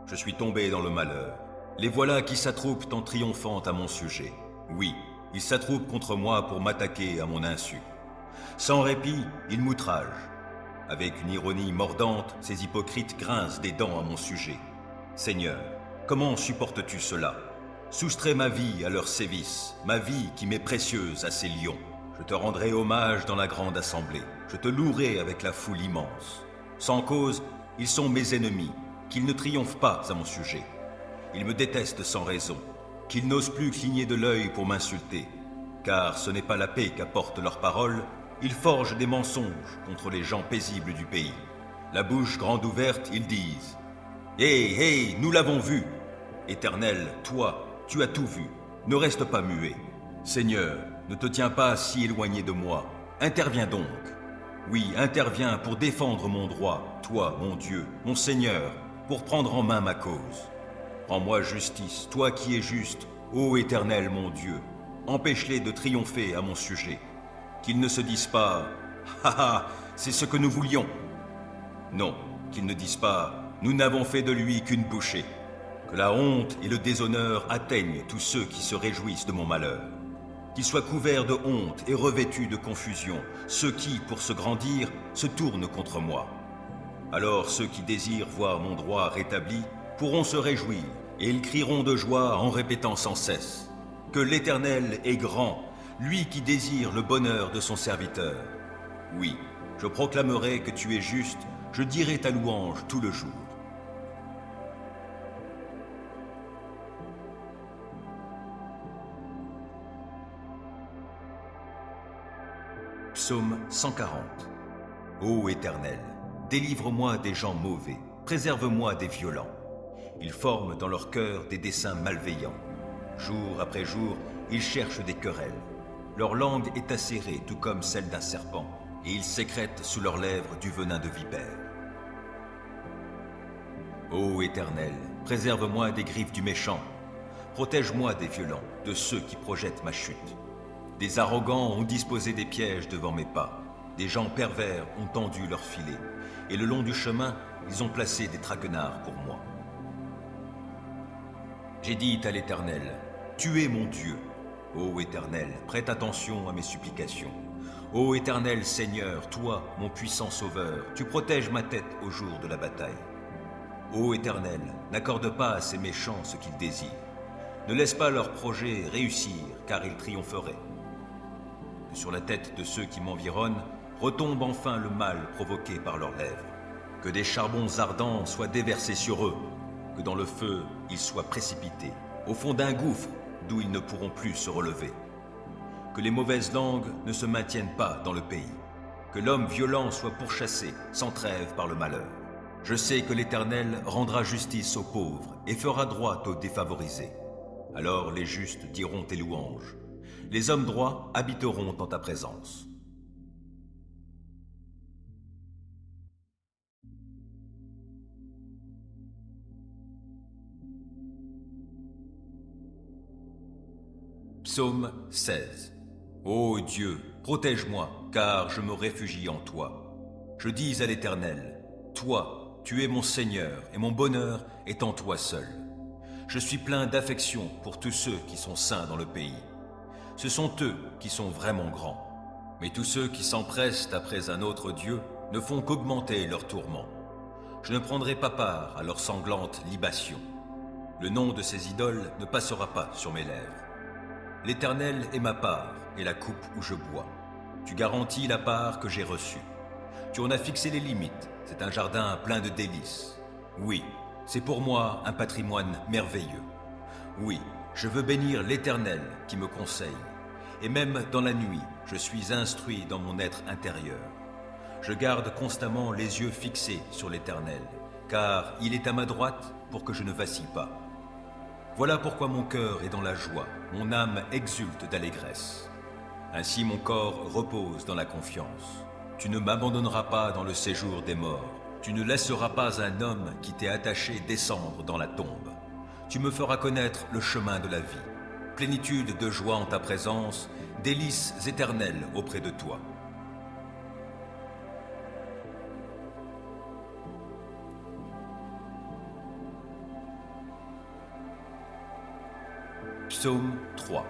Je suis tombé dans le malheur. Les voilà qui s'attroupent en triomphant à mon sujet. Oui, ils s'attroupent contre moi pour m'attaquer à mon insu. Sans répit, ils m'outragent. Avec une ironie mordante, ces hypocrites grincent des dents à mon sujet. Seigneur, comment supportes-tu cela? Soustrais ma vie à leurs sévices, ma vie qui m'est précieuse à ces lions. Je te rendrai hommage dans la grande assemblée. Je te louerai avec la foule immense. Sans cause, ils sont mes ennemis, qu'ils ne triomphent pas à mon sujet. Ils me détestent sans raison, qu'ils n'osent plus cligner de l'œil pour m'insulter. Car ce n'est pas la paix qu'apportent leurs paroles, ils forgent des mensonges contre les gens paisibles du pays. La bouche grande ouverte, ils disent « Hé, hé, nous l'avons vu !» Éternel, toi, tu as tout vu, ne reste pas muet. Seigneur, ne te tiens pas si éloigné de moi, interviens donc. Oui, interviens pour défendre mon droit, toi, mon Dieu, mon Seigneur, pour prendre en main ma cause. Rends-moi justice, toi qui es juste, ô Éternel, mon Dieu. Empêche-les de triompher à mon sujet. Qu'ils ne se disent pas « Ha ha, c'est ce que nous voulions !» Non, qu'ils ne disent pas « Nous n'avons fait de lui qu'une bouchée !» Que la honte et le déshonneur atteignent tous ceux qui se réjouissent de mon malheur. Qu'ils soient couverts de honte et revêtus de confusion, ceux qui, pour se grandir, se tournent contre moi. Alors ceux qui désirent voir mon droit rétabli pourront se réjouir, et ils crieront de joie en répétant sans cesse que l'Éternel est grand, lui qui désire le bonheur de son serviteur. Oui, je proclamerai que tu es juste, je dirai ta louange tout le jour. Psaume 140. Ô Éternel, délivre-moi des gens mauvais, préserve-moi des violents. Ils forment dans leur cœur des desseins malveillants. Jour après jour, ils cherchent des querelles. Leur langue est acérée tout comme celle d'un serpent, et ils sécrètent sous leurs lèvres du venin de vipère. Ô Éternel, préserve-moi des griffes du méchant. Protège-moi des violents, de ceux qui projettent ma chute. Des arrogants ont disposé des pièges devant mes pas. Des gens pervers ont tendu leurs filets. Et le long du chemin, ils ont placé des traquenards pour moi. J'ai dit à l'Éternel, « Tu es mon Dieu. » Ô Éternel, prête attention à mes supplications. Ô Éternel Seigneur, toi, mon puissant Sauveur, tu protèges ma tête au jour de la bataille. Ô Éternel, n'accorde pas à ces méchants ce qu'ils désirent. Ne laisse pas leurs projets réussir, car ils triompheraient. Que sur la tête de ceux qui m'environnent retombe enfin le mal provoqué par leurs lèvres. Que des charbons ardents soient déversés sur eux, que dans le feu ils soient précipités, au fond d'un gouffre d'où ils ne pourront plus se relever. Que les mauvaises langues ne se maintiennent pas dans le pays, que l'homme violent soit pourchassé sans trêve par le malheur. Je sais que l'Éternel rendra justice aux pauvres et fera droit aux défavorisés. Alors les justes diront tes louanges. Les hommes droits habiteront en ta présence. Psaume 16. Ô Dieu, protège-moi, car je me réfugie en toi. Je dis à l'Éternel, toi, tu es mon Seigneur, et mon bonheur est en toi seul. Je suis plein d'affection pour tous ceux qui sont saints dans le pays. Ce sont eux qui sont vraiment grands. Mais tous ceux qui s'empressent après un autre Dieu ne font qu'augmenter leurs tourments. Je ne prendrai pas part à leurs sanglantes libations. Le nom de ces idoles ne passera pas sur mes lèvres. L'Éternel est ma part et la coupe où je bois. Tu garantis la part que j'ai reçue. Tu en as fixé les limites, c'est un jardin plein de délices. Oui, c'est pour moi un patrimoine merveilleux. Oui, je veux bénir l'Éternel qui me conseille. Et même dans la nuit, je suis instruit dans mon être intérieur. Je garde constamment les yeux fixés sur l'Éternel, car il est à ma droite pour que je ne vacille pas. Voilà pourquoi mon cœur est dans la joie, mon âme exulte d'allégresse. Ainsi mon corps repose dans la confiance. Tu ne m'abandonneras pas dans le séjour des morts. Tu ne laisseras pas un homme qui t'est attaché descendre dans la tombe. Tu me feras connaître le chemin de la vie. Plénitude de joie en ta présence, délices éternelles auprès de toi. Psaume 3.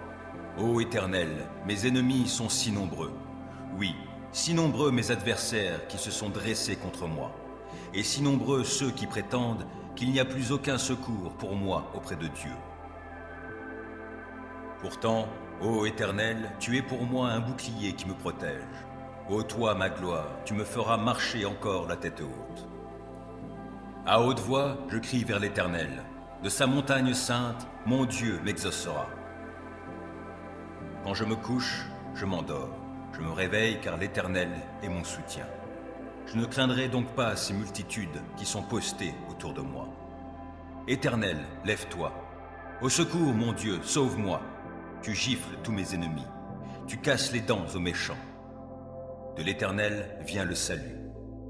Ô Éternel, mes ennemis sont si nombreux. Oui, si nombreux mes adversaires qui se sont dressés contre moi. Et si nombreux ceux qui prétendent qu'il n'y a plus aucun secours pour moi auprès de Dieu. Pourtant, ô Éternel, tu es pour moi un bouclier qui me protège. Ô toi, ma gloire, tu me feras marcher encore la tête haute. À haute voix, je crie vers l'Éternel. De sa montagne sainte, mon Dieu m'exaucera. Quand je me couche, je m'endors. Je me réveille car l'Éternel est mon soutien. Je ne craindrai donc pas ces multitudes qui sont postées autour de moi. Éternel, lève-toi. Au secours, mon Dieu, sauve-moi. Tu gifles tous mes ennemis. Tu casses les dents aux méchants. De l'Éternel vient le salut.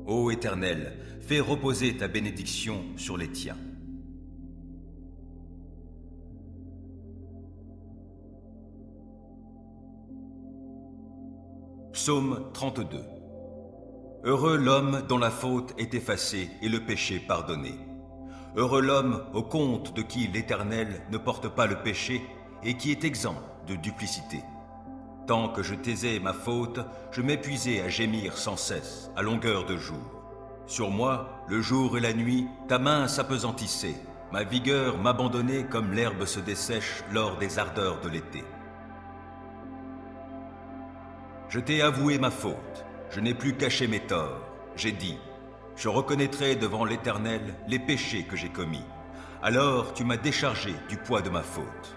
Ô Éternel, fais reposer ta bénédiction sur les tiens. Psaume 32. Heureux l'homme dont la faute est effacée et le péché pardonné. Heureux l'homme au compte de qui l'Éternel ne porte pas le péché et qui est exempt de duplicité. Tant que je taisais ma faute, je m'épuisais à gémir sans cesse, à longueur de jour. Sur moi, le jour et la nuit, ta main s'apesantissait. Ma vigueur m'abandonnait comme l'herbe se dessèche lors des ardeurs de l'été. Je t'ai avoué ma faute, je n'ai plus caché mes torts. J'ai dit, je reconnaîtrai devant l'Éternel les péchés que j'ai commis. Alors tu m'as déchargé du poids de ma faute.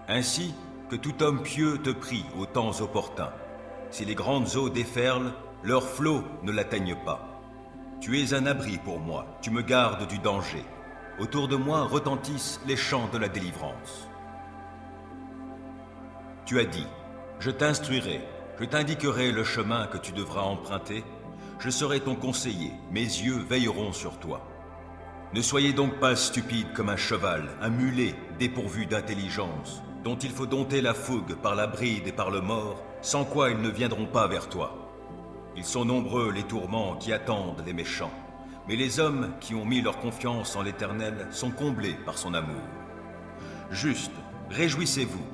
Ainsi que tout homme pieux te prie aux temps opportuns. Si les grandes eaux déferlent, leurs flots ne l'atteignent pas. Tu es un abri pour moi, tu me gardes du danger. Autour de moi retentissent les chants de la délivrance. Tu as dit, je t'instruirai, je t'indiquerai le chemin que tu devras emprunter. Je serai ton conseiller, mes yeux veilleront sur toi. Ne soyez donc pas stupide comme un cheval, un mulet dépourvu d'intelligence, dont il faut dompter la fougue par la bride et par le mors, sans quoi ils ne viendront pas vers toi. Ils sont nombreux les tourments qui attendent les méchants, mais les hommes qui ont mis leur confiance en l'Éternel sont comblés par son amour. Juste, réjouissez-vous,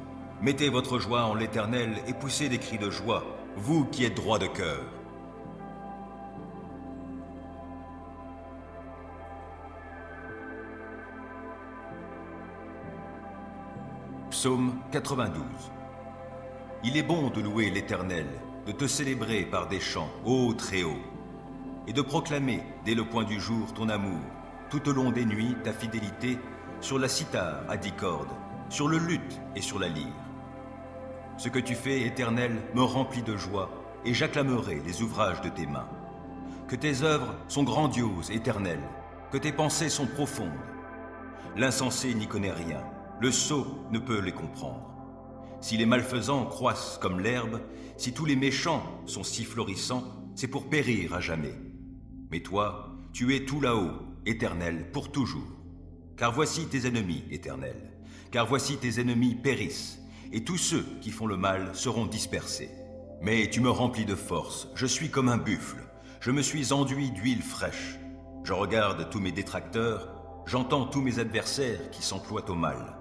mettez votre joie en l'Éternel et poussez des cris de joie, vous qui êtes droits de cœur. Psaume 92. Il est bon de louer l'Éternel, de te célébrer par des chants, ô Très-Haut, et de proclamer dès le point du jour ton amour, tout au long des nuits ta fidélité, sur la cithare à 10 cordes, sur le luth et sur la lyre. Ce que tu fais, Éternel, me remplit de joie, et j'acclamerai les ouvrages de tes mains. Que tes œuvres sont grandioses, Éternel, que tes pensées sont profondes. L'insensé n'y connaît rien, le sot ne peut les comprendre. Si les malfaisants croissent comme l'herbe, si tous les méchants sont si florissants, c'est pour périr à jamais. Mais toi, tu es tout là-haut, Éternel, pour toujours. Car voici tes ennemis, Éternel, car voici tes ennemis périssent, et tous ceux qui font le mal seront dispersés. Mais tu me remplis de force, je suis comme un buffle, je me suis enduit d'huile fraîche. Je regarde tous mes détracteurs, j'entends tous mes adversaires qui s'emploient au mal.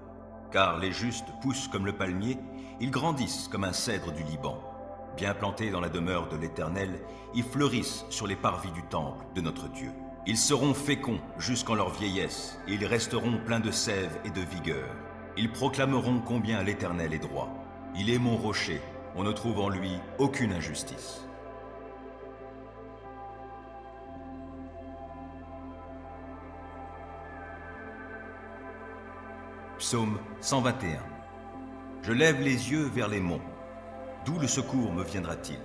Car les justes poussent comme le palmier, ils grandissent comme un cèdre du Liban. Bien plantés dans la demeure de l'Éternel, ils fleurissent sur les parvis du temple de notre Dieu. Ils seront féconds jusqu'en leur vieillesse, et ils resteront pleins de sève et de vigueur. Ils proclameront combien l'Éternel est droit. Il est mon rocher, on ne trouve en lui aucune injustice. Psaume 121. Je lève les yeux vers les monts. D'où le secours me viendra-t-il?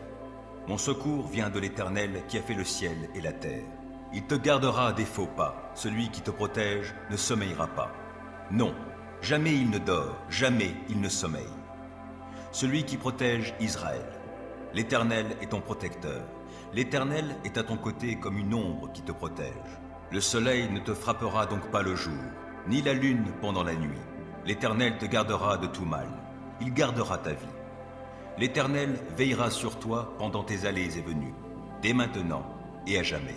Mon secours vient de l'Éternel qui a fait le ciel et la terre. Il te gardera des faux pas. Celui qui te protège ne sommeillera pas. Non, jamais il ne dort, jamais il ne sommeille. Celui qui protège Israël. L'Éternel est ton protecteur. L'Éternel est à ton côté comme une ombre qui te protège. Le soleil ne te frappera donc pas le jour, ni la lune pendant la nuit. L'Éternel te gardera de tout mal. Il gardera ta vie. L'Éternel veillera sur toi pendant tes allées et venues, dès maintenant et à jamais.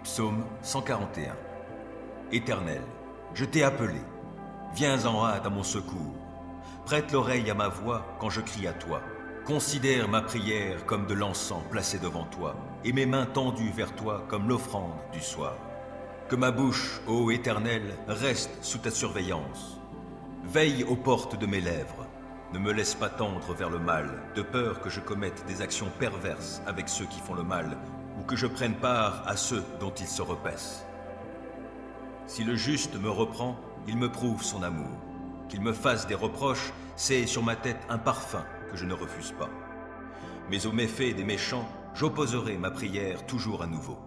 Psaume 141. Éternel, je t'ai appelé. Viens en hâte à mon secours. Prête l'oreille à ma voix quand je crie à toi. Considère ma prière comme de l'encens placé devant toi, et mes mains tendues vers toi comme l'offrande du soir. Que ma bouche, ô Éternel, reste sous ta surveillance. Veille aux portes de mes lèvres. Ne me laisse pas tendre vers le mal, de peur que je commette des actions perverses avec ceux qui font le mal, ou que je prenne part à ceux dont ils se repaissent. Si le juste me reprend, il me prouve son amour. Qu'il me fasse des reproches, c'est sur ma tête un parfum que je ne refuse pas. Mais aux méfaits des méchants, j'opposerai ma prière toujours à nouveau.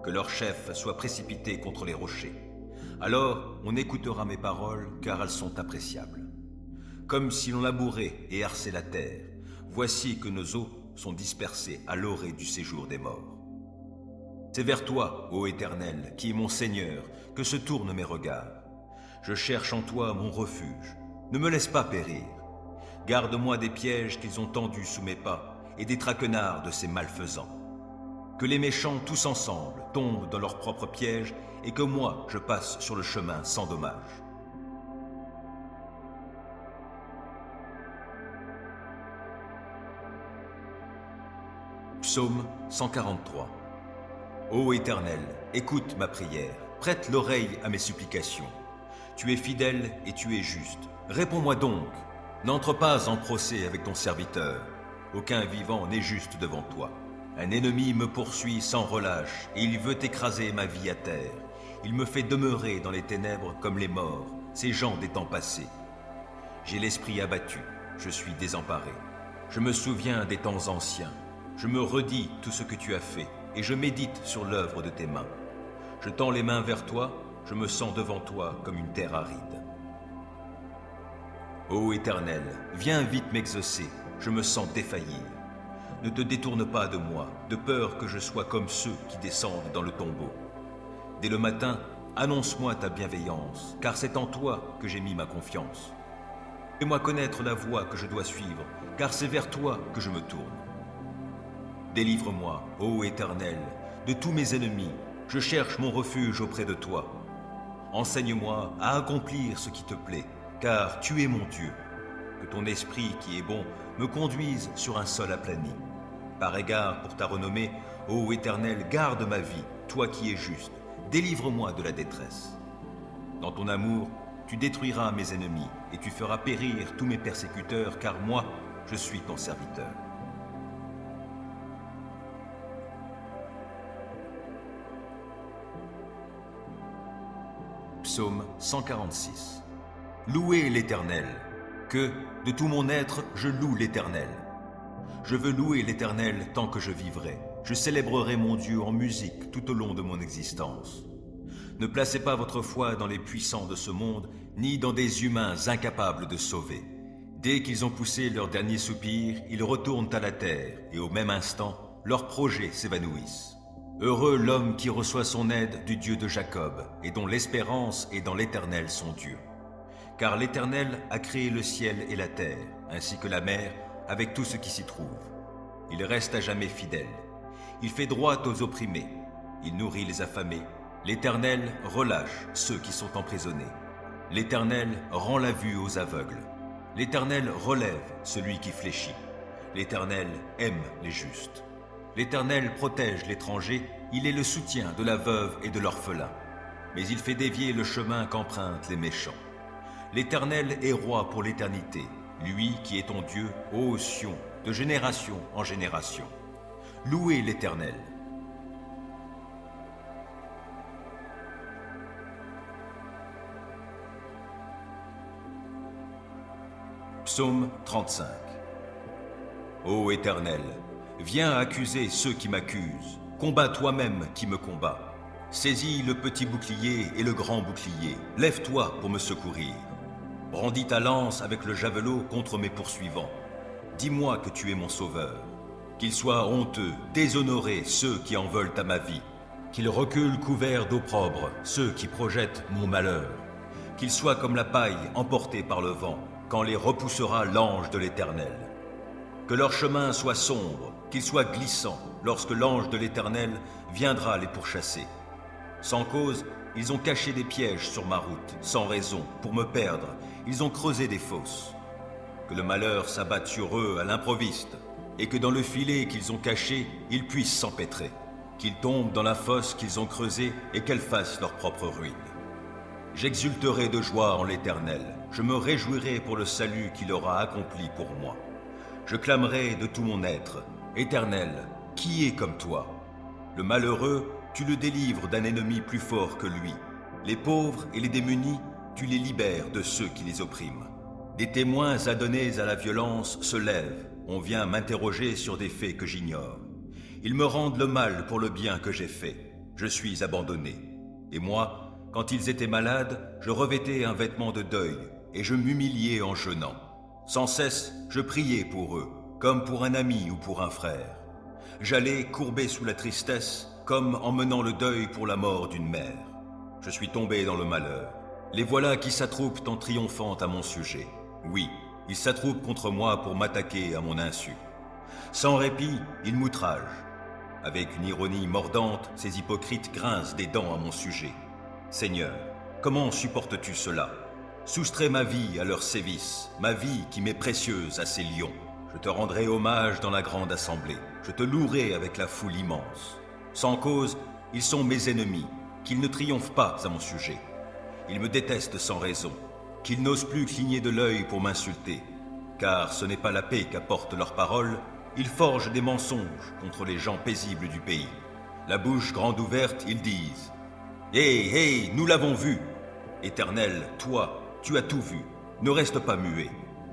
Que leur chef soit précipité contre les rochers. Alors on écoutera mes paroles, car elles sont appréciables. Comme si l'on labourait et harçait la terre, voici que nos eaux sont dispersées à l'orée du séjour des morts. C'est vers toi, ô Éternel, qui est mon Seigneur, que se tournent mes regards. Je cherche en toi mon refuge. Ne me laisse pas périr. Garde-moi des pièges qu'ils ont tendus sous mes pas et des traquenards de ces malfaisants. Que les méchants tous ensemble tombent dans leurs propres pièges et que moi je passe sur le chemin sans dommage. Psaume 143. Ô Éternel, écoute ma prière, prête l'oreille à mes supplications. Tu es fidèle et tu es juste. Réponds-moi donc. N'entre pas en procès avec ton serviteur. Aucun vivant n'est juste devant toi. Un ennemi me poursuit sans relâche et il veut écraser ma vie à terre. Il me fait demeurer dans les ténèbres comme les morts, ces gens des temps passés. J'ai l'esprit abattu, je suis désemparé. Je me souviens des temps anciens. Je me redis tout ce que tu as fait et je médite sur l'œuvre de tes mains. Je tends les mains vers toi, je me sens devant toi comme une terre aride. Ô Éternel, viens vite m'exaucer, je me sens défaillir. Ne te détourne pas de moi, de peur que je sois comme ceux qui descendent dans le tombeau. Dès le matin, annonce-moi ta bienveillance, car c'est en toi que j'ai mis ma confiance. Fais-moi connaître la voie que je dois suivre, car c'est vers toi que je me tourne. Délivre-moi, ô Éternel, de tous mes ennemis, je cherche mon refuge auprès de toi. Enseigne-moi à accomplir ce qui te plaît, car tu es mon Dieu. Que ton esprit qui est bon me conduise sur un sol aplani. Par égard pour ta renommée, ô Éternel, garde ma vie, toi qui es juste, délivre-moi de la détresse. Dans ton amour, tu détruiras mes ennemis et tu feras périr tous mes persécuteurs, car moi, je suis ton serviteur. Psaume 146. Louez l'Éternel, que, de tout mon être, je loue l'Éternel. Je veux louer l'Éternel tant que je vivrai. Je célébrerai mon Dieu en musique tout au long de mon existence. Ne placez pas votre foi dans les puissants de ce monde, ni dans des humains incapables de sauver. Dès qu'ils ont poussé leur dernier soupir, ils retournent à la terre, et au même instant, leurs projets s'évanouissent. Heureux l'homme qui reçoit son aide du Dieu de Jacob et dont l'espérance est dans l'Éternel son Dieu. Car l'Éternel a créé le ciel et la terre, ainsi que la mer, avec tout ce qui s'y trouve. Il reste à jamais fidèle. Il fait droit aux opprimés. Il nourrit les affamés. L'Éternel relâche ceux qui sont emprisonnés. L'Éternel rend la vue aux aveugles. L'Éternel relève celui qui fléchit. L'Éternel aime les justes. L'Éternel protège l'étranger. Il est le soutien de la veuve et de l'orphelin. Mais il fait dévier le chemin qu'empruntent les méchants. L'Éternel est roi pour l'éternité, lui qui est ton Dieu, ô Sion, de génération en génération. Louez l'Éternel. Psaume 35. Ô Éternel, viens accuser ceux qui m'accusent, combat toi-même qui me combat. Saisis le petit bouclier et le grand bouclier, lève-toi pour me secourir. Brandis ta lance avec le javelot contre mes poursuivants. Dis-moi que tu es mon sauveur. Qu'ils soient honteux, déshonorés ceux qui en veulent à ma vie. Qu'ils reculent couverts d'opprobre ceux qui projettent mon malheur. Qu'ils soient comme la paille emportée par le vent, quand les repoussera l'ange de l'Éternel. Que leur chemin soit sombre, qu'il soit glissant, lorsque l'ange de l'Éternel viendra les pourchasser. Sans cause, ils ont caché des pièges sur ma route, sans raison, pour me perdre. Ils ont creusé des fosses. Que le malheur s'abatte sur eux à l'improviste, et que dans le filet qu'ils ont caché, ils puissent s'empêtrer. Qu'ils tombent dans la fosse qu'ils ont creusée et qu'elle fasse leur propre ruine. J'exulterai de joie en l'Éternel. Je me réjouirai pour le salut qu'il aura accompli pour moi. Je clamerai de tout mon être. Éternel, qui est comme toi? Le malheureux, tu le délivres d'un ennemi plus fort que lui. Les pauvres et les démunis, tu les libères de ceux qui les oppriment. Des témoins adonnés à la violence se lèvent. On vient m'interroger sur des faits que j'ignore. Ils me rendent le mal pour le bien que j'ai fait. Je suis abandonné. Et moi, quand ils étaient malades, je revêtais un vêtement de deuil et je m'humiliais en jeûnant. Sans cesse, je priais pour eux, comme pour un ami ou pour un frère. J'allais courbé sous la tristesse, comme en menant le deuil pour la mort d'une mère. Je suis tombé dans le malheur. Les voilà qui s'attroupent en triomphant à mon sujet. Oui, ils s'attroupent contre moi pour m'attaquer à mon insu. Sans répit, ils m'outragent. Avec une ironie mordante, ces hypocrites grincent des dents à mon sujet. Seigneur, comment supportes-tu cela? Soustrais ma vie à leurs sévices, ma vie qui m'est précieuse à ces lions. Je te rendrai hommage dans la grande assemblée. Je te louerai avec la foule immense. Sans cause, ils sont mes ennemis, qu'ils ne triomphent pas à mon sujet. Ils me détestent sans raison, qu'ils n'osent plus cligner de l'œil pour m'insulter. Car ce n'est pas la paix qu'apportent leurs paroles, ils forgent des mensonges contre les gens paisibles du pays. La bouche grande ouverte, ils disent « Hé, nous l'avons vu !» Éternel, toi, tu as tout vu, ne reste pas muet.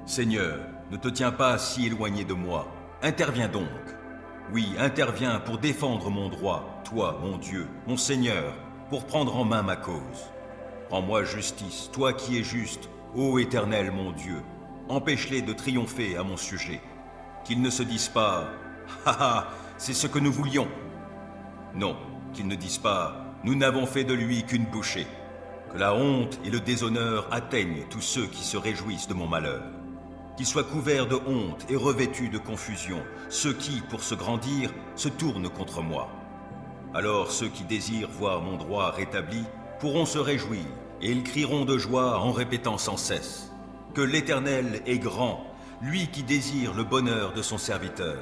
Seigneur, ne te tiens pas si éloigné de moi, interviens donc. Oui, interviens pour défendre mon droit, toi, mon Dieu, mon Seigneur, pour prendre en main ma cause. Rends-moi justice, toi qui es juste, ô Éternel mon Dieu, empêche-les de triompher à mon sujet. Qu'ils ne se disent pas « Ha ha, c'est ce que nous voulions !» Non, qu'ils ne disent pas « Nous n'avons fait de lui qu'une bouchée !» Que la honte et le déshonneur atteignent tous ceux qui se réjouissent de mon malheur. Qu'ils soient couverts de honte et revêtus de confusion, ceux qui, pour se grandir, se tournent contre moi. Alors ceux qui désirent voir mon droit rétabli pourront se réjouir, et ils crieront de joie en répétant sans cesse que l'Éternel est grand, lui qui désire le bonheur de son serviteur.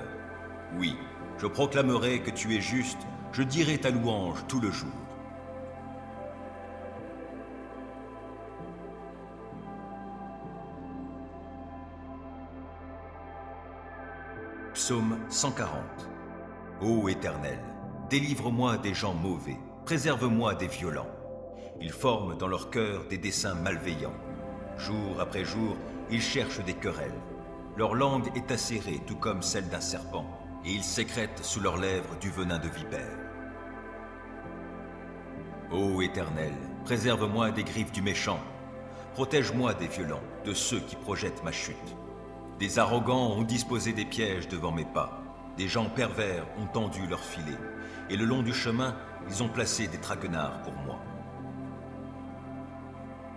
Oui, je proclamerai que tu es juste, je dirai ta louange tout le jour. Psaume 140. Ô Éternel, délivre-moi des gens mauvais, préserve-moi des violents. Ils forment dans leur cœur des desseins malveillants. Jour après jour, ils cherchent des querelles. Leur langue est acérée tout comme celle d'un serpent, et ils sécrètent sous leurs lèvres du venin de vipère. Ô Éternel, préserve-moi des griffes du méchant. Protège-moi des violents, de ceux qui projettent ma chute. Des arrogants ont disposé des pièges devant mes pas. Des gens pervers ont tendu leurs filets, et le long du chemin, ils ont placé des traquenards pour moi.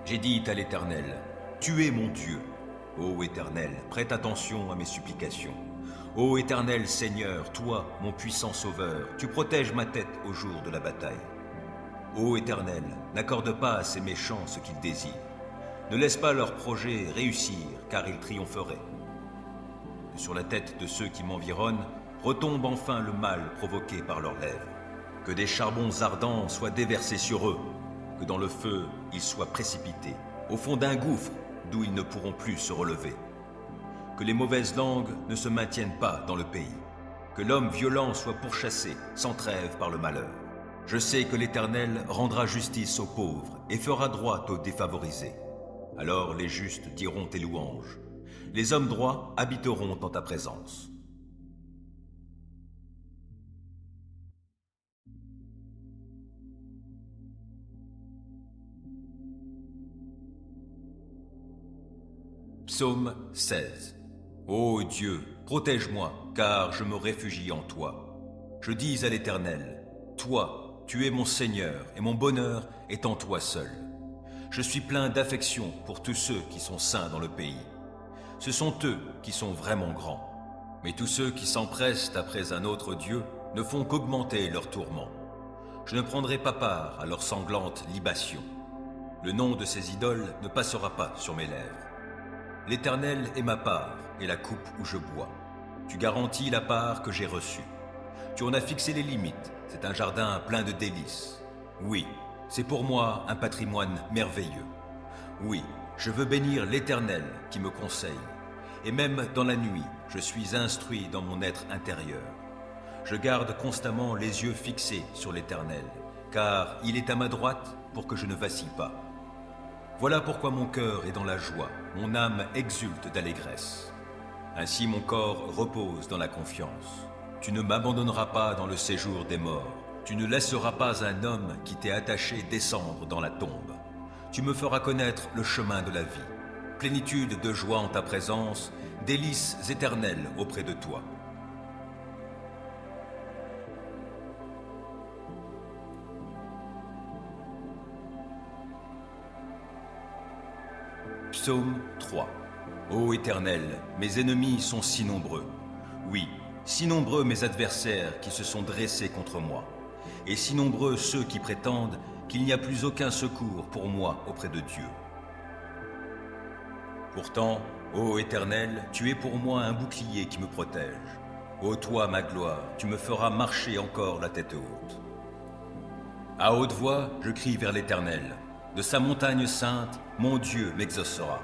J'ai dit à l'Éternel, tu es mon Dieu. Ô Éternel, prête attention à mes supplications. Ô Éternel Seigneur, toi, mon puissant Sauveur, tu protèges ma tête au jour de la bataille. Ô Éternel, n'accorde pas à ces méchants ce qu'ils désirent. Ne laisse pas leurs projets réussir, car ils triompheraient. Que sur la tête de ceux qui m'environnent retombe enfin le mal provoqué par leurs lèvres. Que des charbons ardents soient déversés sur eux, que dans le feu ils soient précipités, au fond d'un gouffre d'où ils ne pourront plus se relever. Que les mauvaises langues ne se maintiennent pas dans le pays, que l'homme violent soit pourchassé sans trêve par le malheur. Je sais que l'Éternel rendra justice aux pauvres et fera droit aux défavorisés. Alors les justes diront tes louanges. Les hommes droits habiteront en ta présence. Psaume 16. Ô Dieu, protège-moi, car je me réfugie en toi. Je dis à l'Éternel, toi, tu es mon Seigneur, et mon bonheur est en toi seul. Je suis plein d'affection pour tous ceux qui sont saints dans le pays. Ce sont eux qui sont vraiment grands. Mais tous ceux qui s'empressent après un autre Dieu ne font qu'augmenter leurs tourments. Je ne prendrai pas part à leurs sanglantes libations. Le nom de ces idoles ne passera pas sur mes lèvres. L'Éternel est ma part et la coupe où je bois. Tu garantis la part que j'ai reçue. Tu en as fixé les limites, c'est un jardin plein de délices. Oui, c'est pour moi un patrimoine merveilleux. Oui, je veux bénir l'Éternel qui me conseille. Et même dans la nuit, je suis instruit dans mon être intérieur. Je garde constamment les yeux fixés sur l'Éternel, car il est à ma droite pour que je ne vacille pas. Voilà pourquoi mon cœur est dans la joie, mon âme exulte d'allégresse. Ainsi mon corps repose dans la confiance. Tu ne m'abandonneras pas dans le séjour des morts. Tu ne laisseras pas un homme qui t'est attaché descendre dans la tombe. Tu me feras connaître le chemin de la vie. Plénitude de joie en ta présence, délices éternelles auprès de toi. Psaume 3. Ô Éternel, mes ennemis sont si nombreux. Oui, si nombreux mes adversaires qui se sont dressés contre moi. Et si nombreux ceux qui prétendent qu'il n'y a plus aucun secours pour moi auprès de Dieu. Pourtant, ô Éternel, tu es pour moi un bouclier qui me protège. Ô toi, ma gloire, tu me feras marcher encore la tête haute. À haute voix, je crie vers l'Éternel. De sa montagne sainte, mon Dieu m'exaucera.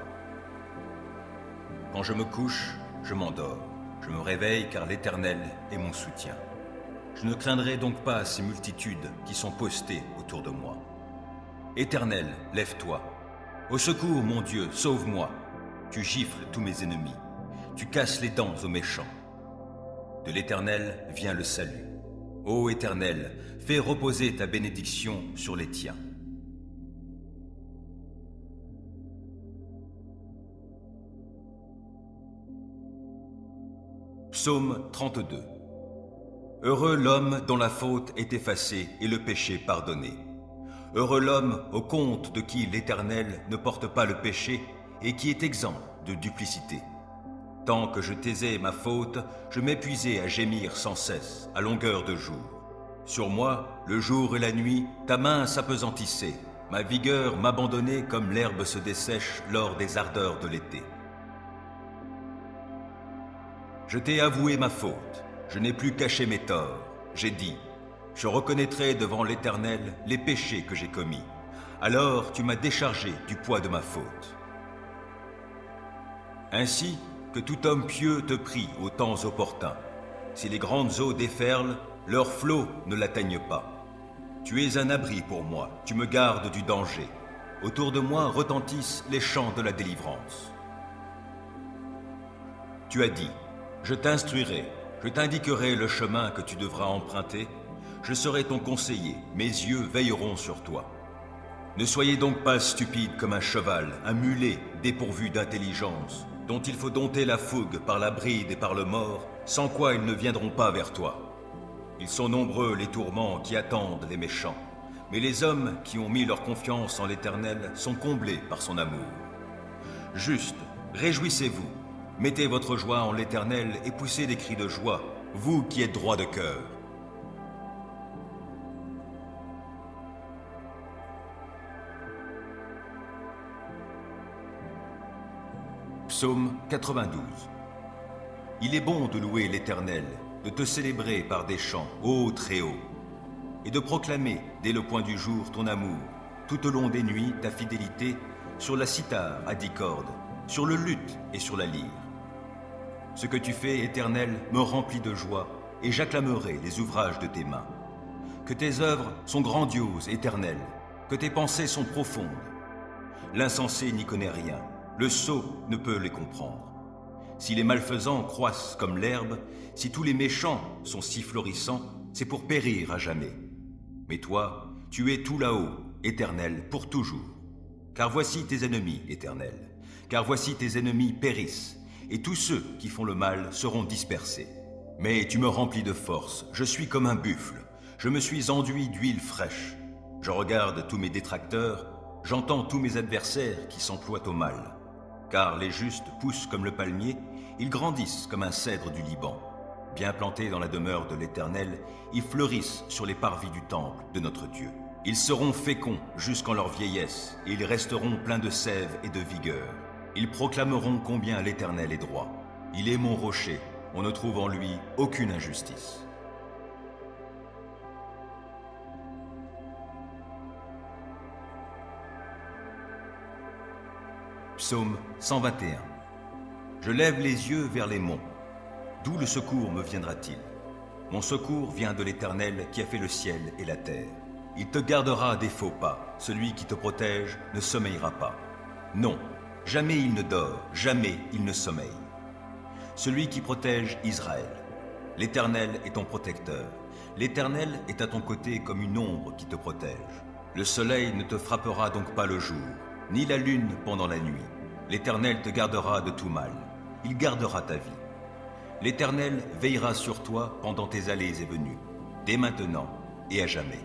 Quand je me couche, je m'endors. Je me réveille car l'Éternel est mon soutien. Je ne craindrai donc pas ces multitudes qui sont postées autour de moi. Éternel, lève-toi. Au secours, mon Dieu, sauve-moi. Tu gifles tous mes ennemis. Tu casses les dents aux méchants. De l'Éternel vient le salut. Ô Éternel, fais reposer ta bénédiction sur les tiens. Psaume 32. Heureux l'homme dont la faute est effacée et le péché pardonné. Heureux l'homme au compte de qui l'Éternel ne porte pas le péché et qui est exempt de duplicité. Tant que je taisais ma faute, je m'épuisais à gémir sans cesse, à longueur de jour. Sur moi, le jour et la nuit, ta main s'apesantissait. Ma vigueur m'abandonnait comme l'herbe se dessèche lors des ardeurs de l'été. Je t'ai avoué ma faute, je n'ai plus caché mes torts. J'ai dit, je reconnaîtrai devant l'Éternel les péchés que j'ai commis. Alors tu m'as déchargé du poids de ma faute. Ainsi que tout homme pieux te prie aux temps opportuns. Si les grandes eaux déferlent, leurs flots ne l'atteignent pas. Tu es un abri pour moi, tu me gardes du danger. Autour de moi retentissent les chants de la délivrance. Tu as dit, je t'instruirai, je t'indiquerai le chemin que tu devras emprunter. Je serai ton conseiller, mes yeux veilleront sur toi. Ne soyez donc pas stupide comme un cheval, un mulet dépourvu d'intelligence, dont il faut dompter la fougue par la bride et par le mors, sans quoi ils ne viendront pas vers toi. Ils sont nombreux les tourments qui attendent les méchants, mais les hommes qui ont mis leur confiance en l'Éternel sont comblés par son amour. Juste, réjouissez-vous, mettez votre joie en l'Éternel et poussez des cris de joie, vous qui êtes droits de cœur. Psaume 92. Il est bon de louer l'Éternel, de te célébrer par des chants, ô Très-Haut, et de proclamer dès le point du jour ton amour, tout au long des nuits ta fidélité, sur la cithare à 10 cordes, sur le luth et sur la lyre. Ce que tu fais, Éternel, me remplit de joie, et j'acclamerai les ouvrages de tes mains. Que tes œuvres sont grandioses, Éternel, que tes pensées sont profondes. L'insensé n'y connaît rien, le sot ne peut les comprendre. Si les malfaisants croissent comme l'herbe, si tous les méchants sont si florissants, c'est pour périr à jamais. Mais toi, tu es tout là-haut, Éternel, pour toujours. Car voici tes ennemis, Éternel, car voici tes ennemis périssent, et tous ceux qui font le mal seront dispersés. Mais tu me remplis de force, je suis comme un buffle, je me suis enduit d'huile fraîche. Je regarde tous mes détracteurs, j'entends tous mes adversaires qui s'emploient au mal. Car les justes poussent comme le palmier, ils grandissent comme un cèdre du Liban. Bien plantés dans la demeure de l'Éternel, ils fleurissent sur les parvis du temple de notre Dieu. Ils seront féconds jusqu'en leur vieillesse, et ils resteront pleins de sève et de vigueur. Ils proclameront combien l'Éternel est droit. Il est mon rocher, on ne trouve en lui aucune injustice. Psaume 121. Je lève les yeux vers les monts. D'où le secours me viendra-t-il? Mon secours vient de l'Éternel qui a fait le ciel et la terre. Il te gardera des faux pas. Celui qui te protège ne sommeillera pas. Non, jamais il ne dort, jamais il ne sommeille. Celui qui protège Israël. L'Éternel est ton protecteur. L'Éternel est à ton côté comme une ombre qui te protège. Le soleil ne te frappera donc pas le jour, ni la lune pendant la nuit. L'Éternel te gardera de tout mal. Il gardera ta vie. L'Éternel veillera sur toi pendant tes allées et venues, dès maintenant et à jamais.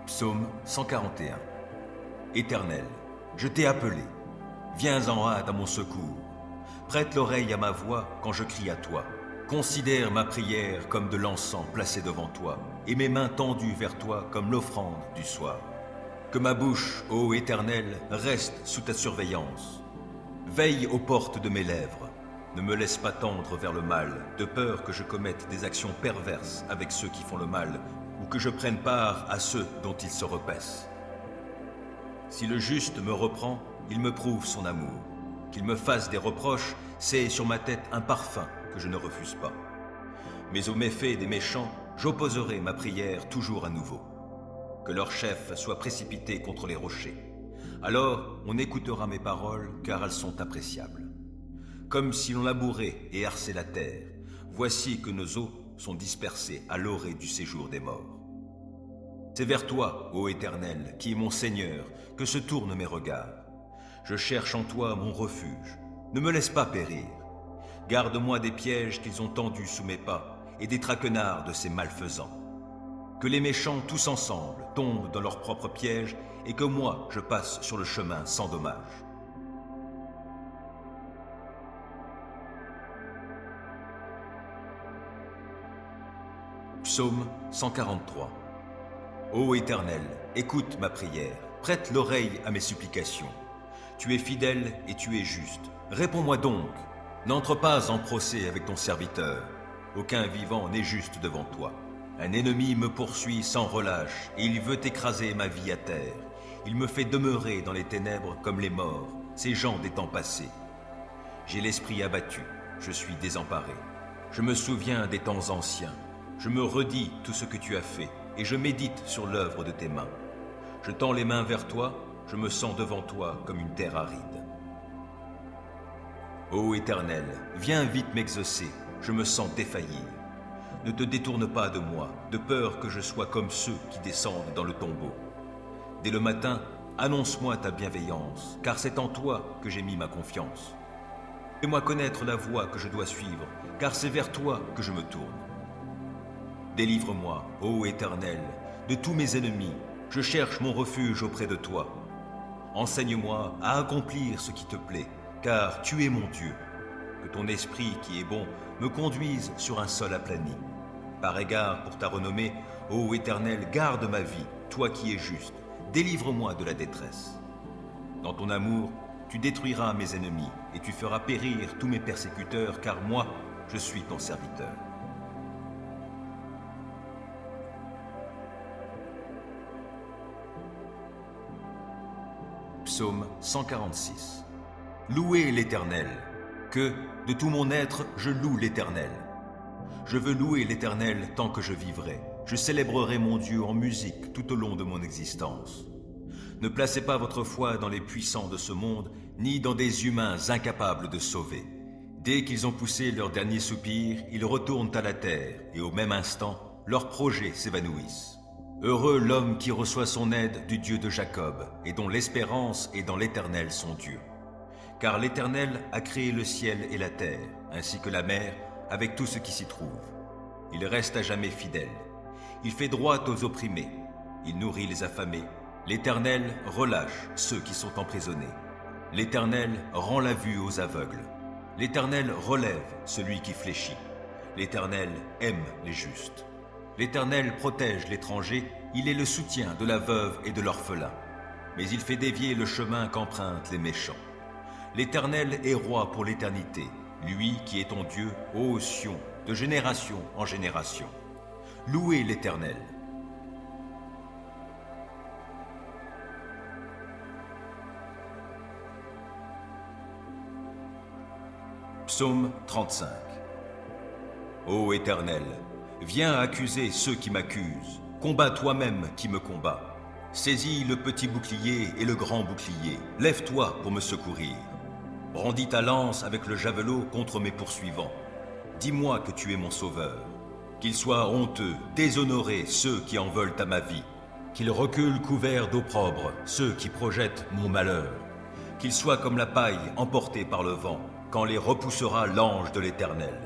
Psaume 141. Éternel, je t'ai appelé. Viens en hâte à mon secours. Prête l'oreille à ma voix quand je crie à toi. Considère ma prière comme de l'encens placé devant toi, et mes mains tendues vers toi comme l'offrande du soir. Que ma bouche, ô Éternel, reste sous ta surveillance. Veille aux portes de mes lèvres. Ne me laisse pas tendre vers le mal, de peur que je commette des actions perverses avec ceux qui font le mal, ou que je prenne part à ceux dont ils se repaissent. Si le juste me reprend, il me prouve son amour. Qu'il me fasse des reproches, c'est sur ma tête un parfum que je ne refuse pas. Mais aux méfaits des méchants, j'opposerai ma prière toujours à nouveau. Que leur chef soit précipité contre les rochers. Alors on écoutera mes paroles, car elles sont appréciables. Comme si l'on labourait et harçait la terre, voici que nos eaux sont dispersées à l'orée du séjour des morts. C'est vers toi, ô Éternel, qui est mon Seigneur, que se tournent mes regards. Je cherche en toi mon refuge. Ne me laisse pas périr. Garde-moi des pièges qu'ils ont tendus sous mes pas et des traquenards de ces malfaisants. Que les méchants tous ensemble tombent dans leurs propres pièges et que moi je passe sur le chemin sans dommage. Psaume 143. Ô Éternel, écoute ma prière, prête l'oreille à mes supplications. Tu es fidèle et tu es juste. Réponds-moi donc. N'entre pas en procès avec ton serviteur. Aucun vivant n'est juste devant toi. Un ennemi me poursuit sans relâche et il veut écraser ma vie à terre. Il me fait demeurer dans les ténèbres comme les morts, ces gens des temps passés. J'ai l'esprit abattu, je suis désemparé. Je me souviens des temps anciens. Je me redis tout ce que tu as fait et je médite sur l'œuvre de tes mains. Je tends les mains vers toi, je me sens devant toi comme une terre aride. Ô Éternel, viens vite m'exaucer, je me sens défaillir. Ne te détourne pas de moi, de peur que je sois comme ceux qui descendent dans le tombeau. Dès le matin, annonce-moi ta bienveillance, car c'est en toi que j'ai mis ma confiance. Fais-moi connaître la voie que je dois suivre, car c'est vers toi que je me tourne. Délivre-moi, ô Éternel, de tous mes ennemis, je cherche mon refuge auprès de toi. Enseigne-moi à accomplir ce qui te plaît, car tu es mon Dieu. Que ton esprit qui est bon me conduise sur un sol aplani. Par égard pour ta renommée, ô Éternel, garde ma vie, toi qui es juste, délivre-moi de la détresse. Dans ton amour, tu détruiras mes ennemis et tu feras périr tous mes persécuteurs, car moi, je suis ton serviteur. Psaume 146. Louez l'Éternel, que, de tout mon être, je loue l'Éternel. Je veux louer l'Éternel tant que je vivrai. Je célébrerai mon Dieu en musique tout au long de mon existence. Ne placez pas votre foi dans les puissants de ce monde, ni dans des humains incapables de sauver. Dès qu'ils ont poussé leur dernier soupir, ils retournent à la terre, et au même instant, leurs projets s'évanouissent. Heureux l'homme qui reçoit son aide du Dieu de Jacob, et dont l'espérance est dans l'Éternel son Dieu. Car l'Éternel a créé le ciel et la terre, ainsi que la mer, avec tout ce qui s'y trouve. Il reste à jamais fidèle. Il fait droit aux opprimés. Il nourrit les affamés. L'Éternel relâche ceux qui sont emprisonnés. L'Éternel rend la vue aux aveugles. L'Éternel relève celui qui fléchit. L'Éternel aime les justes. L'Éternel protège l'étranger, il est le soutien de la veuve et de l'orphelin. Mais il fait dévier le chemin qu'empruntent les méchants. L'Éternel est roi pour l'éternité, lui qui est ton Dieu, ô Sion, de génération en génération. Louez l'Éternel. Psaume 35. Ô Éternel, viens accuser ceux qui m'accusent, combat toi-même qui me combat. Saisis le petit bouclier et le grand bouclier, lève-toi pour me secourir. Brandis ta lance avec le javelot contre mes poursuivants. Dis-moi que tu es mon sauveur. Qu'ils soient honteux, déshonorés ceux qui en veulent à ma vie. Qu'ils reculent couverts d'opprobre ceux qui projettent mon malheur. Qu'ils soient comme la paille emportée par le vent, quand les repoussera l'ange de l'Éternel.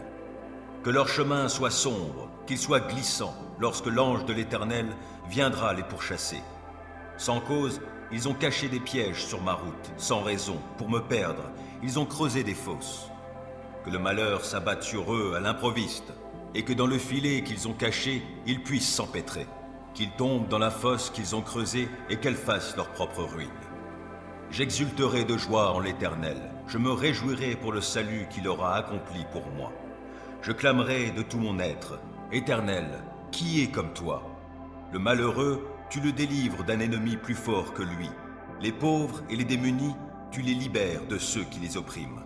Que leur chemin soit sombre, qu'il soit glissant, lorsque l'ange de l'Éternel viendra les pourchasser. Sans cause, ils ont caché des pièges sur ma route, sans raison, pour me perdre, ils ont creusé des fosses. Que le malheur s'abatte sur eux à l'improviste, et que dans le filet qu'ils ont caché, ils puissent s'empêtrer. Qu'ils tombent dans la fosse qu'ils ont creusée et qu'elle fasse leur propre ruine. J'exulterai de joie en l'Éternel, je me réjouirai pour le salut qu'il aura accompli pour moi. Je clamerai de tout mon être, Éternel, qui est comme toi? Le malheureux, tu le délivres d'un ennemi plus fort que lui. Les pauvres et les démunis, tu les libères de ceux qui les oppriment.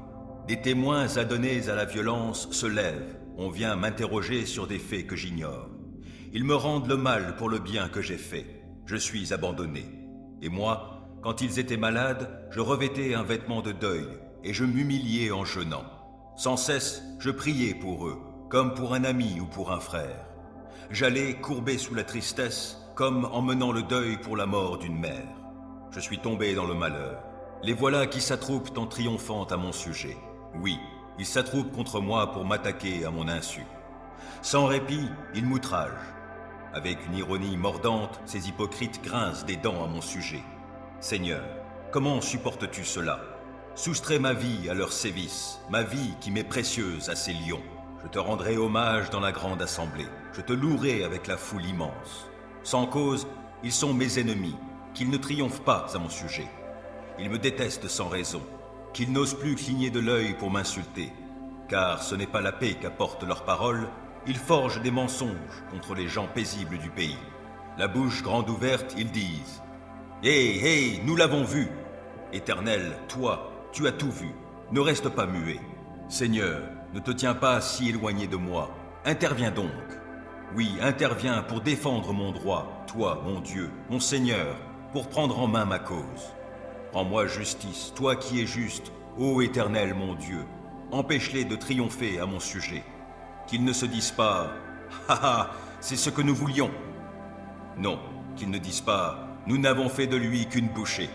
Des témoins adonnés à la violence se lèvent. On vient m'interroger sur des faits que j'ignore. Ils me rendent le mal pour le bien que j'ai fait. Je suis abandonné. Et moi, quand ils étaient malades, je revêtais un vêtement de deuil et je m'humiliais en jeûnant. Sans cesse, je priais pour eux, comme pour un ami ou pour un frère. J'allais courbé sous la tristesse, comme en menant le deuil pour la mort d'une mère. Je suis tombé dans le malheur. Les voilà qui s'attroupent en triomphant à mon sujet. Oui, ils s'attroupent contre moi pour m'attaquer à mon insu. Sans répit, ils m'outragent. Avec une ironie mordante, ces hypocrites grincent des dents à mon sujet. Seigneur, comment supportes-tu cela? Soustrais ma vie à leurs sévices, ma vie qui m'est précieuse à ces lions. Je te rendrai hommage dans la grande assemblée. Je te louerai avec la foule immense. Sans cause, ils sont mes ennemis, qu'ils ne triomphent pas à mon sujet. Ils me détestent sans raison, qu'ils n'osent plus cligner de l'œil pour m'insulter. Car ce n'est pas la paix qu'apportent leurs paroles, ils forgent des mensonges contre les gens paisibles du pays. La bouche grande ouverte, ils disent « Hé, nous l'avons vu !» Éternel, toi, tu as tout vu, ne reste pas muet. Seigneur, ne te tiens pas si éloigné de moi, interviens donc. Oui, interviens pour défendre mon droit, toi, mon Dieu, mon Seigneur, pour prendre en main ma cause. Rends-moi justice, toi qui es juste, ô Éternel mon Dieu, empêche-les de triompher à mon sujet. Qu'ils ne se disent pas « Ha ha, c'est ce que nous voulions !» Non, qu'ils ne disent pas Nous n'avons fait de lui qu'une bouchée.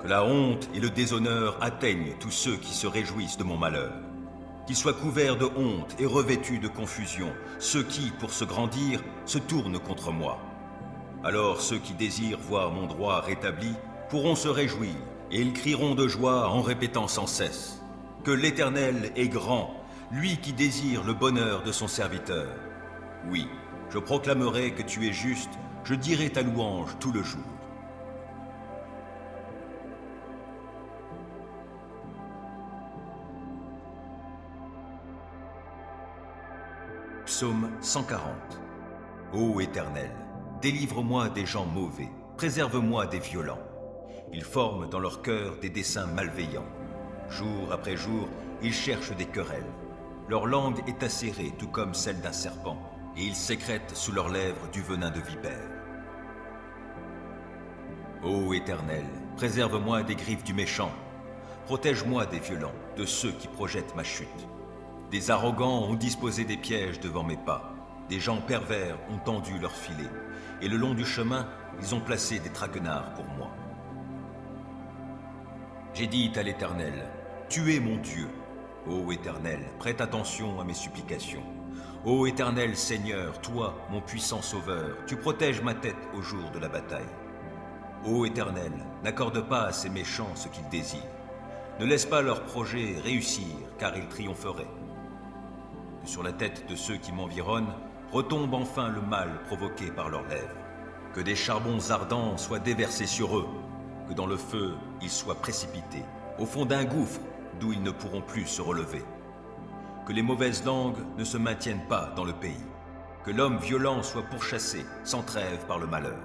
Que la honte et le déshonneur atteignent tous ceux qui se réjouissent de mon malheur. Qu'ils soient couverts de honte et revêtus de confusion, ceux qui, pour se grandir, se tournent contre moi. Alors ceux qui désirent voir mon droit rétabli pourront se réjouir, et ils crieront de joie en répétant sans cesse que l'Éternel est grand, lui qui désire le bonheur de son serviteur. Oui, je proclamerai que tu es juste, je dirai ta louange tout le jour. Psaume 140. Ô Éternel, délivre-moi des gens mauvais, préserve-moi des violents. Ils forment dans leur cœur des desseins malveillants. Jour après jour, ils cherchent des querelles. Leur langue est acérée tout comme celle d'un serpent, et ils sécrètent sous leurs lèvres du venin de vipère. Ô Éternel, préserve-moi des griffes du méchant. Protège-moi des violents, de ceux qui projettent ma chute. Des arrogants ont disposé des pièges devant mes pas. Des gens pervers ont tendu leurs filets. Et le long du chemin, ils ont placé des traquenards pour moi. J'ai dit à l'Éternel, tu es mon Dieu. Ô Éternel, prête attention à mes supplications. Ô Éternel Seigneur, toi, mon puissant Sauveur, tu protèges ma tête au jour de la bataille. Ô Éternel, n'accorde pas à ces méchants ce qu'ils désirent. Ne laisse pas leurs projets réussir, car ils triompheraient. Que sur la tête de ceux qui m'environnent retombe enfin le mal provoqué par leurs lèvres. Que des charbons ardents soient déversés sur eux, que dans le feu ils soient précipités, au fond d'un gouffre d'où ils ne pourront plus se relever. Que les mauvaises langues ne se maintiennent pas dans le pays, que l'homme violent soit pourchassé sans trêve par le malheur.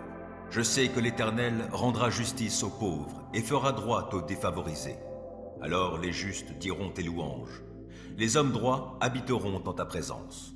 Je sais que l'Éternel rendra justice aux pauvres et fera droit aux défavorisés. Alors les justes diront tes louanges. Les hommes droits habiteront en ta présence.